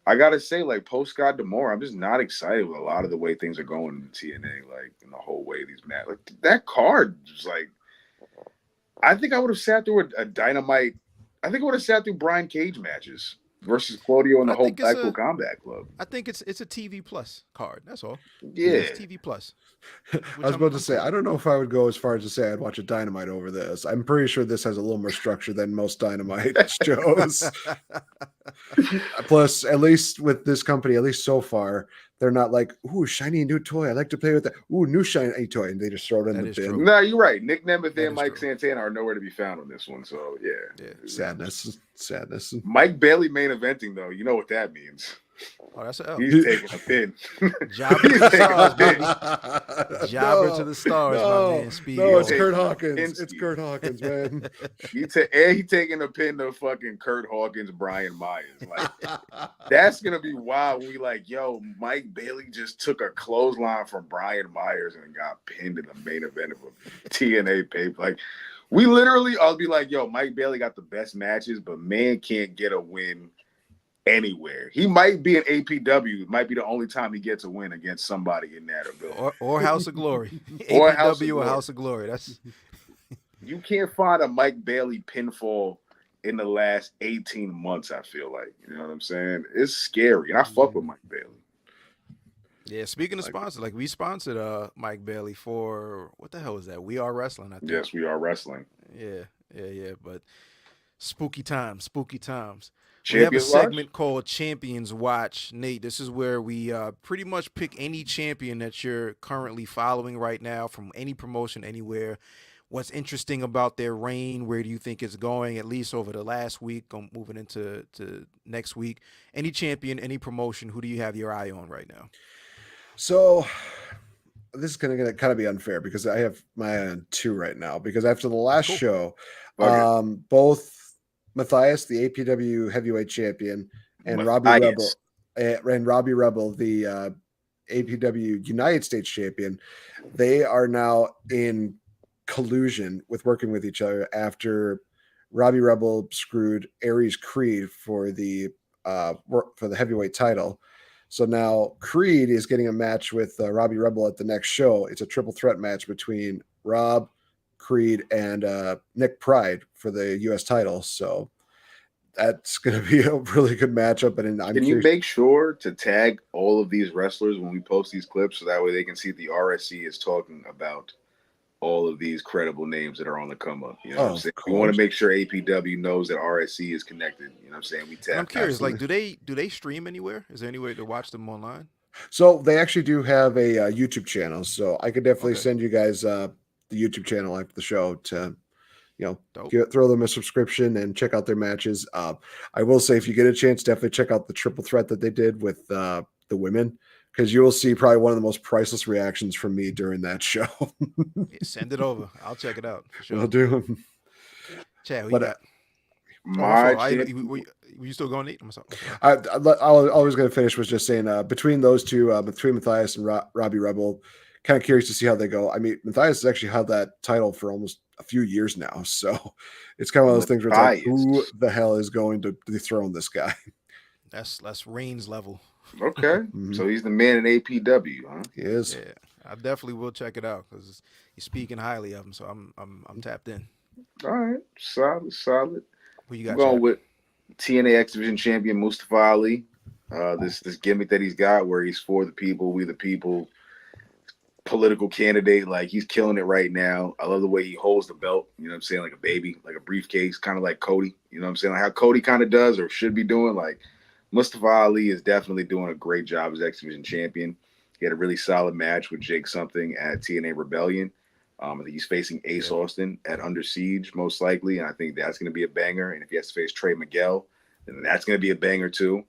I gotta say, like post Scott D'Amore, I'm just not excited with a lot of the way things are going in TNA, like in the whole way these matches. Like that card was like, I think I would have sat through a Dynamite. I think I would have sat through Brian Cage matches versus Claudio and But the whole Blackpool Combat Club. I think it's a TV Plus card. That's all. Yeah, It's TV Plus. I was about to say, I don't know if I would go as far as to say I'd watch a Dynamite over this. I'm pretty sure this has a little more structure than most Dynamite shows. Plus, at least with this company, at least so far, they're not like, ooh, shiny new toy. I like to play with that. Ooh, new shiny toy. And they just throw it in That the is bin. true. no, you're right. Nick Nemeth That and is Mike true. Santana are nowhere to be found on this one. So yeah. Sadness. Mike Bailey main eventing though. You know what that means. Oh, that's an L. He's taking a pin. Jobber to He's the taking a stars, pin. baby. Jobber to the stars, my man. Speed. No, it's Yo. Kurt Hawkins. Pinsky. It's Kurt Hawkins, man. He taking a pin to fucking Kurt Hawkins, Brian Myers. Like that's gonna be wild. We like, yo, Mike Bailey just took a clothesline from Brian Myers and got pinned in the main event of a TNA paper. Like we literally, I'll be like, yo, Mike Bailey got the best matches, but man can't get a win anywhere. He might be an APW. It might be the only time he gets a win against somebody in that ability. Or House of Glory. Or APW House of or Glory. House of Glory. That's You can't find a Mike Bailey pinfall in the last 18 months, I feel like. You know what I'm saying? It's scary. And I fuck with Mike Bailey. yeah. Speaking of sponsors, like we sponsored Mike Bailey for what the hell was that? We Are Wrestling, I think. Yes, we are wrestling. Yeah. But spooky times. We have a Champions Watch? segment called Champions Watch. Nate, this is where we pretty much pick any champion that you're currently following right now from any promotion, anywhere. What's interesting about their reign? Where do you think it's going, at least over the last week, moving into next week? Any champion, any promotion, who do you have your eye on right now? So this is going to kind of be unfair because I have my eye on two right now. Because after the last show, Okay. both Matthias, the APW heavyweight champion, and Robbie Matthias. Rebel, the APW United States champion, they are now in collusion with working with each other after Robbie Rebel screwed Aries Creed for the heavyweight title. So now Creed is getting a match with Robbie Rebel at the next show. It's a triple threat match between Rob, Creed, and Nick Pride for the U.S. title. So that's going to be a really good matchup. And Can you make sure to tag all of these wrestlers when we post these clips so that way they can see the RSC is talking about all of these credible names that are on the come up? You know what I'm saying? We want to make sure APW knows that RSC is connected. You know what I'm saying? We tap. I'm curious, like, do they stream anywhere? Is there any way to watch them online? So they actually do have a YouTube channel. So I could definitely send you guys the YouTube channel after the show to, throw them a subscription and check out their matches. I will say, if you get a chance, definitely check out the triple threat that they did with the women, because you will see probably one of the most priceless reactions from me during that show. Yeah, send it over. I'll check it out for sure. I'll do. Chad, But, got? Were you still going, Nate? I'm sorry. I was going to finish was just saying between those two, between Matthias and Robbie Rebel, kind of curious to see how they go. I mean, Matthias has actually had that title for almost a few years now, so it's kind of one of those things where it's like, who the hell is going to dethrone this guy? That's Reigns level. Okay, so he's the man in APW, huh? He is. Yeah, I definitely will check it out because he's speaking highly of him, so I'm tapped in. All right, solid. Who you got? I'm going Chad? with TNA X Division champion Mustafa Ali. This gimmick that he's got where he's for the people, we the people, political candidate. Like, he's killing it right now. I love the way he holds the belt, you know what I'm saying, like a baby, like a briefcase, kind of like Cody, you know what I'm saying, like how Cody kind of does or should be doing. Like, Mustafa Ali is definitely doing a great job as X Division champion. He had a really solid match with Jake Something at TNA Rebellion. I think he's facing Ace Austin at Under Siege, most likely, and I think that's going to be a banger. And if he has to face Trey Miguel, then that's going to be a banger too.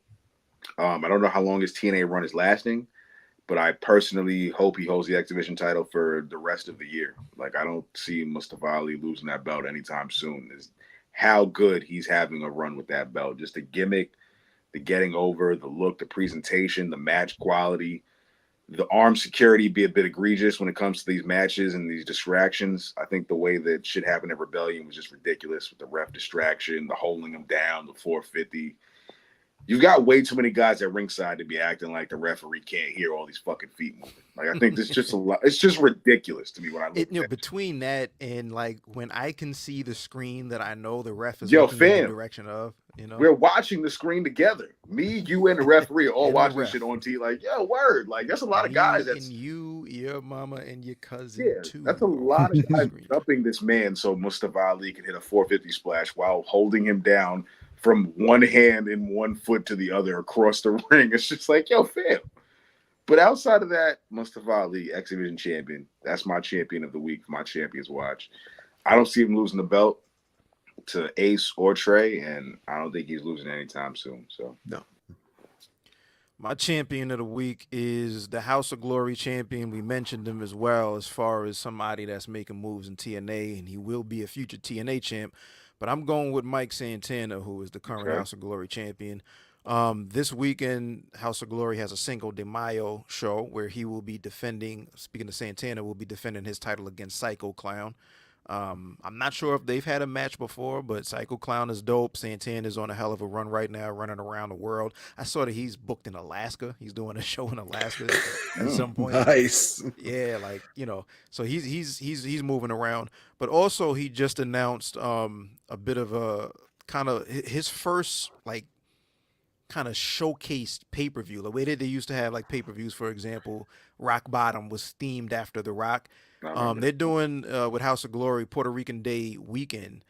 I don't know how long his TNA run is lasting, but I personally hope he holds the X Division title for the rest of the year. Like, I don't see Mustafa Ali losing that belt anytime soon. Is how good he's having a run with that belt. Just the gimmick, the getting over, the look, the presentation, the match quality. The arm security be a bit egregious when it comes to these matches and these distractions. I think the way that shit happened at Rebellion was just ridiculous with the ref distraction, the holding him down, the 450. You've got way too many guys at ringside to be acting like the referee can't hear all these fucking feet moving. Like, I think this just a lot. It's just ridiculous to me when I look at it. Between that and like when I can see the screen that I know the ref is Yo, looking in the fam, direction of, we're watching the screen together. Me, you, and the referee are all And the watching ref. shit on TV. Like, yo, word. Like, there's a lot of guys and you, your mama, and your cousin yeah, too. that's a are lot of watching the guys screen. jumping this man so Mustafa Ali can hit a 450 splash while holding him down from one hand and one foot to the other across the ring. It's just like, yo, fam. But outside of that, Mustafa Ali, X Division champion. That's my champion of the week for my Champions Watch. I don't see him losing the belt to Ace or Trey, and I don't think he's losing anytime soon. So No. My champion of the week is the House of Glory champion. We mentioned him as well as far as somebody that's making moves in TNA, and he will be a future TNA champ. But I'm going with Mike Santana, who is the current Okay. House of Glory champion. This weekend, House of Glory has a Cinco de Mayo show where he will be defending, speaking of Santana, will be defending his title against Psycho Clown. I'm not sure if they've had a match before, but Psycho Clown is dope. Santana is on a hell of a run right now, running around the world. I saw that he's booked in Alaska. He's doing a show in Alaska at some point. Nice. Yeah, like, you know, so he's moving around. But also he just announced a bit of a kind of his first like kind of showcased pay-per-view. The way that they used to have like pay-per-views, for example, Rock Bottom was themed after The Rock. They're doing with House of Glory Puerto Rican Day weekend,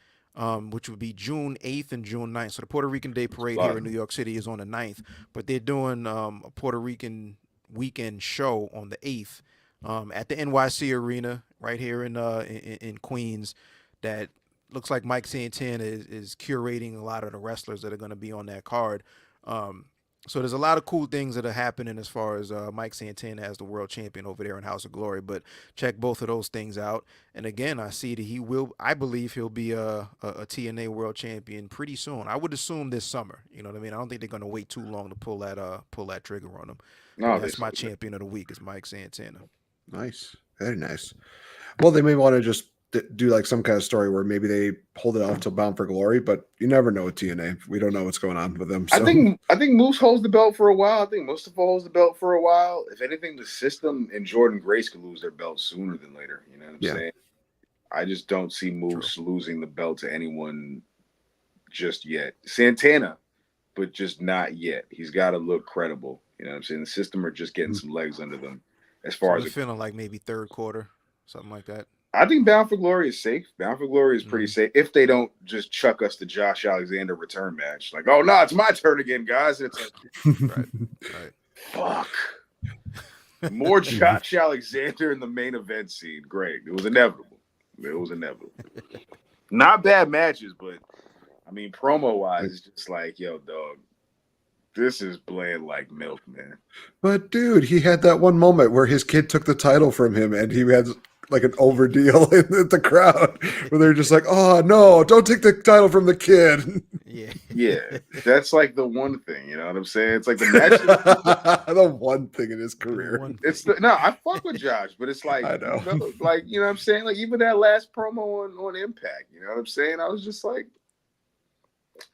which would be June 8th and June 9th. So the Puerto Rican Day parade here in New York City is on the 9th, but they're doing a Puerto Rican weekend show on the 8th at the NYC Arena right here in Queens. That looks like Mike Santana is curating a lot of the wrestlers that are going to be on that card. So there's a lot of cool things that are happening as far as Mike Santana as the world champion over there in House of Glory. But check both of those things out. And again, I see that I believe he'll be a TNA world champion pretty soon. I would assume this summer. You know what I mean? I don't think they're going to wait too long to pull that trigger on him. No, that's my champion of the week is Mike Santana. Nice. Very nice. Well, they may want to just do like some kind of story where maybe they hold it off till Bound for Glory, but you never know with TNA. We don't know what's going on with them. So. I think Moose holds the belt for a while. I think Mustafa holds the belt for a while. If anything, the system and Jordan Grace could lose their belt sooner than later. You know what I'm saying? I just don't see Moose losing the belt to anyone just yet. Santana, but just not yet. He's got to look credible. You know what I'm saying? The system are just getting some legs under them as far as feeling like maybe third quarter, something like that. I think Bound for Glory is safe. Bound for Glory is pretty safe if they don't just chuck us the Josh Alexander return match. Like, oh no, it's my turn again, guys. It's like, right. Fuck. More Josh Alexander in the main event scene. Great. It was inevitable. Not bad matches, but I mean, promo wise, it's just like, yo, dog, this is bland like milk, man. But dude, he had that one moment where his kid took the title from him, and he had like an over deal in the crowd where they're just like, oh no, don't take the title from the kid. Yeah, that's like the one thing, you know what I'm saying? It's like the match. The one thing in his career. I fuck with Josh, but it's like, I know. Like, you know what I'm saying? Like even that last promo on Impact, you know what I'm saying? I was just like,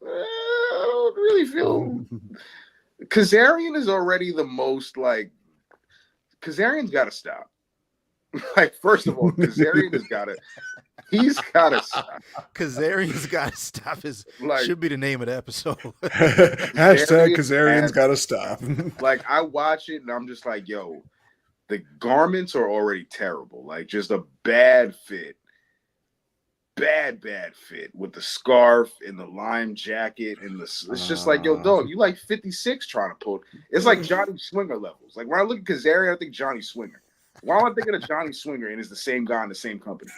I don't really feel. Kazarian is already the most like. Kazarian's got to stop. Like, first of all, Kazarian has got to. He's got to stop. Kazarian's got to stop. Should be the name of the episode. Hashtag Kazarian's got to stop. Like, I watch it and I'm just like, yo, the garments are already terrible. Like, just a bad fit. Bad fit with the scarf and the lime jacket and it's just like, yo, dog, you like 56 trying to pull. It's like Johnny Swinger levels. Like when I look at Kazarian, I think Johnny Swinger. Why am I thinking of Johnny Swinger and it's the same guy in the same company?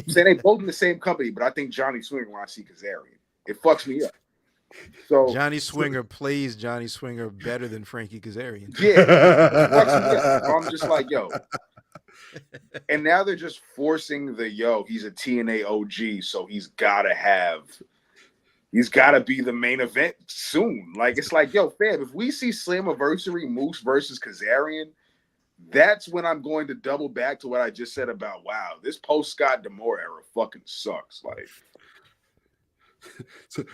Say they both in the same company, but I think Johnny Swinger when I see Kazarian. It fucks me up. So Johnny Swinger plays Johnny Swinger better than Frankie Kazarian. Yeah, it fucks me up. I'm just like, yo. And now they're just forcing he's a TNA OG, so he's got to be the main event soon. Like, it's like, yo, fam, if we see Slammiversary Moose versus Kazarian, that's when I'm going to double back to what I just said about, wow, this post-Scott D'Amore era fucking sucks. Like,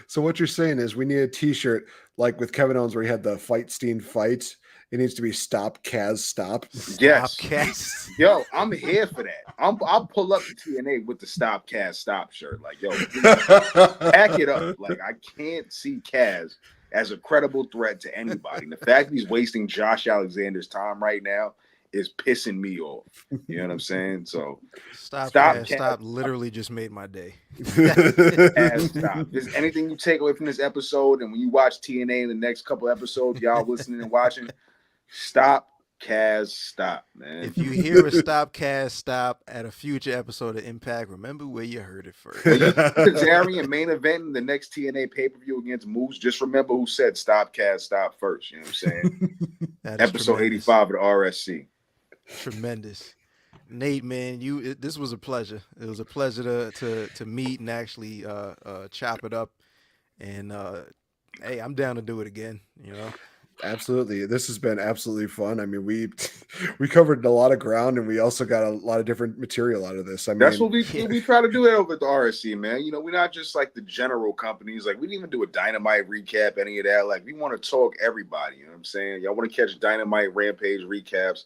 so what you're saying is we need a t-shirt like with Kevin Owens where he had the Fightstein fight. It needs to be stop Kaz stop. Yes. Stop Kaz. Yo, I'm here for that. I'll pull up to TNA with the Stop Kaz Stop shirt. Like, yo, pack it up. Like, I can't see Kaz as a credible threat to anybody. And the fact he's wasting Josh Alexander's time right now is pissing me off. You know what I'm saying? So Stop Stop Kaz, Kaz. stop literally just made my day. Kaz stop. If there's anything you take away from this episode, and when you watch TNA in the next couple episodes, y'all listening and watching, stop Kaz stop, man. If you hear a Stop Kaz stop at a future episode of Impact, remember where you heard it first. Kazarian main event in the next TNA pay-per-view against Moose, just remember who said stop Kaz stop first. You know what I'm saying? Episode Tremendous. 85 of the RSC. Tremendous. Nate, man, this was a pleasure. It was a pleasure to meet and actually chop it up. And hey, I'm down to do it again, you know. Absolutely. This has been absolutely fun. I mean, we covered a lot of ground, and we also got a lot of different material out of this. I mean, That's what we try to do it over at the RSC, man. You know, we're not just like the general companies. Like, we didn't even do a Dynamite recap, any of that. Like, we want to talk everybody. You know what I'm saying? Y'all want to catch Dynamite Rampage recaps?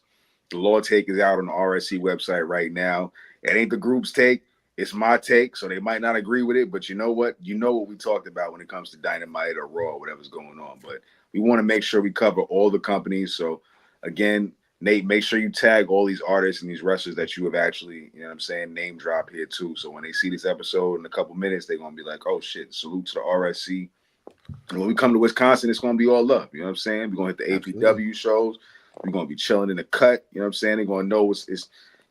The Law Take is out on the RSC website right now. It ain't the group's take. It's my take, so they might not agree with it. But you know what? You know what we talked about when it comes to Dynamite or Raw, whatever's going on. But we want to make sure we cover all the companies. So, again, Nate, make sure you tag all these artists and these wrestlers that you have actually, you know what I'm saying, name drop here too. So when they see this episode in a couple minutes, they're going to be like, oh, shit, salute to the RSC. And when we come to Wisconsin, it's going to be all love. You know what I'm saying? We're going to hit the APW shows. We're going to be chilling in the cut. You know what I'm saying? They're going to know it's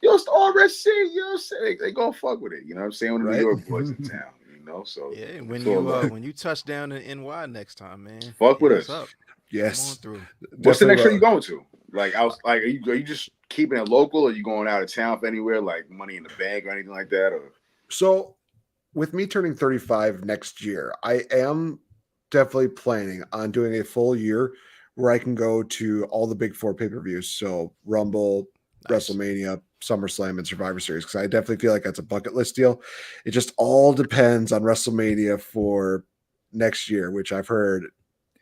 yo, it's the RSC. You know what I'm saying? They're going to fuck with it. You know what I'm saying? When the New York boys in town. So yeah, when you touch down in NY next time, man, fuck with us. Up. Yes. Come on through. What's the next show you going to? Like, are you just keeping it local, or are you going out of town for anywhere, like Money in the Bank or anything like that? Or so, with me turning 35 next year, I am definitely planning on doing a full year where I can go to all the big four pay-per-views. So Rumble, nice. WrestleMania, SummerSlam, and Survivor Series, because I definitely feel like that's a bucket list deal. It just all depends on WrestleMania for next year, which I've heard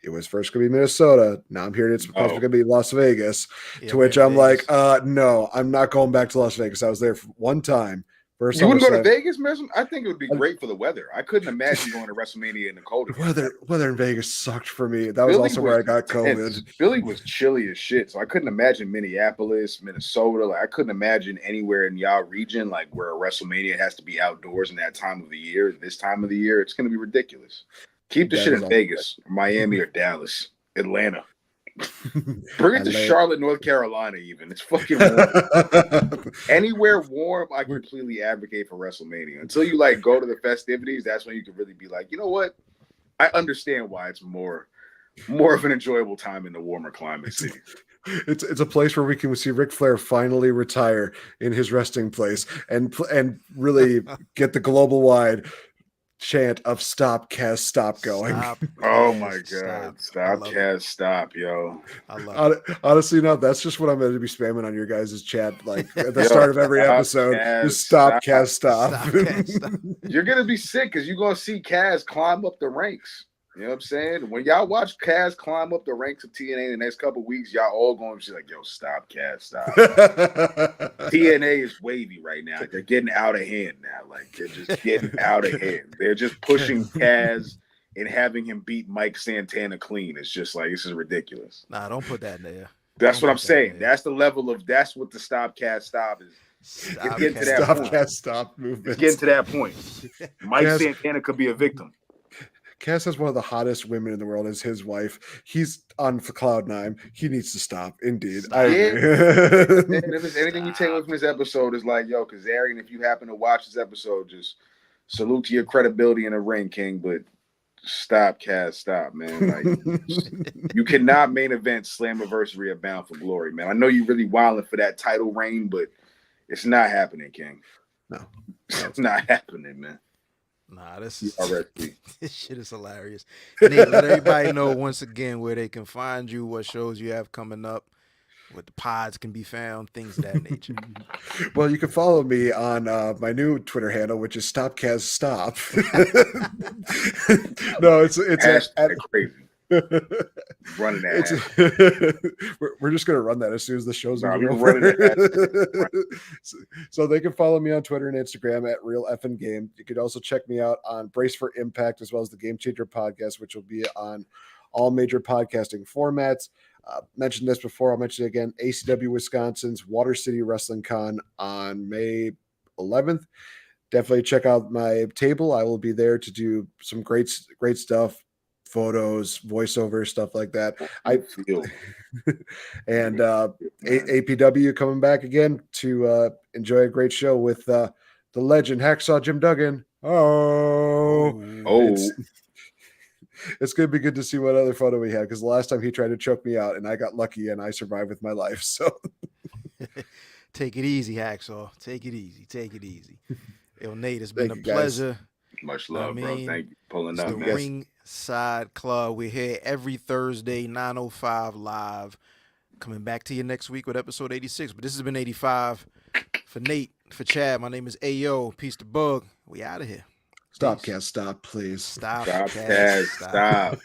it was first going to be Minnesota. Now I'm hearing it's supposed to be Las Vegas, to which I'm Vegas. Like, no, I'm not going back to Las Vegas. I was there for one time. You wouldn't go to Vegas, man? I think it would be great for the weather. I couldn't imagine going to WrestleMania in the cold. Weather in Vegas sucked for me. That was also where I got COVID. Philly was chilly as shit, so I couldn't imagine Minneapolis, Minnesota. Like, I couldn't imagine anywhere in y'all region, like where a WrestleMania has to be outdoors in that time of the year. This time of the year, it's going to be ridiculous. Keep the shit in Vegas, Miami, or Dallas, Atlanta. Bring it to Charlotte, North Carolina, even. It's fucking warm. Anywhere warm, I completely advocate for WrestleMania. Until you like go to the festivities, that's when you can really be like, you know what? I understand why it's more of an enjoyable time in the warmer climate city. It's a place where we can see Ric Flair finally retire in his resting place and really get the global wide chant of "Stop, Kaz, stop" going. Stop, oh my god! Stop, Kaz, stop, yo! I love it. Honestly, no, that's just what I'm going to be spamming on your guys' chat, like at the start of every episode. Just stop, Kaz, stop. Kaz, stop. You're gonna be sick because you're gonna see Kaz climb up the ranks. You know what I'm saying? When y'all watch Kaz climb up the ranks of TNA in the next couple of weeks, y'all all going to be like, yo, stop, Kaz, stop. TNA is wavy right now. They're getting out of hand now. Like, they're just getting out of hand. They're just pushing Kaz and having him beat Mike Santana clean. It's just like, this is ridiculous. Nah, don't put that in there. That's what I'm saying. That's the level of, that's what the stop, Kaz, stop is. Stop, Kaz, stop movement. It's getting to that point. Mike Santana could be a victim. Cass has one of the hottest women in the world as his wife. He's on for cloud nine. He needs to stop. Indeed. I agree. And if there's anything you take away from this episode is like, yo, Kazarian, if you happen to watch this episode, just salute to your credibility in the ring, King. But stop, Kaz, stop, man. Like, you cannot main event Slammiversary at Bound for Glory, man. I know you really wilding for that title reign, but it's not happening, King. No. It's not happening, man. Nah, this shit is hilarious. Nate, let everybody know once again where they can find you, what shows you have coming up, what the pods can be found, things of that nature. Well, you can follow me on my new Twitter handle, which is Stop Kaz Stop. No, it's at crazy. Running that. We're just gonna run that as soon as the show's Nah, we over. running that. So they can follow me on Twitter and Instagram at Real Effin Game. You could also check me out on Brace for Impact as well as the Game Changer podcast, which will be on all major podcasting formats. Mentioned this before. I'll mention it again. ACW Wisconsin's Water City Wrestling Con on May 11th. Definitely check out my table. I will be there to do some great stuff, photos, voiceover, stuff like that. And APW coming back again to enjoy a great show with the legend Hacksaw Jim Duggan. It's going to be good to see what other photo we had, because the last time he tried to choke me out and I got lucky and I survived with my life. So take it easy, Hacksaw. Take it easy. Take it easy. Yo, Nate, it's been a guys. pleasure. Much love, bro. Thank you for pulling it's up, the man. Ringside Club. We're here every Thursday, 9:05 live. Coming back to you next week with episode 86. But this has been 85. For Nate, for Chad, my name is Ayo. Peace to Bug. We out of here. Stop, Cass. Stop, please. Stop, Stop, Cass. Stop.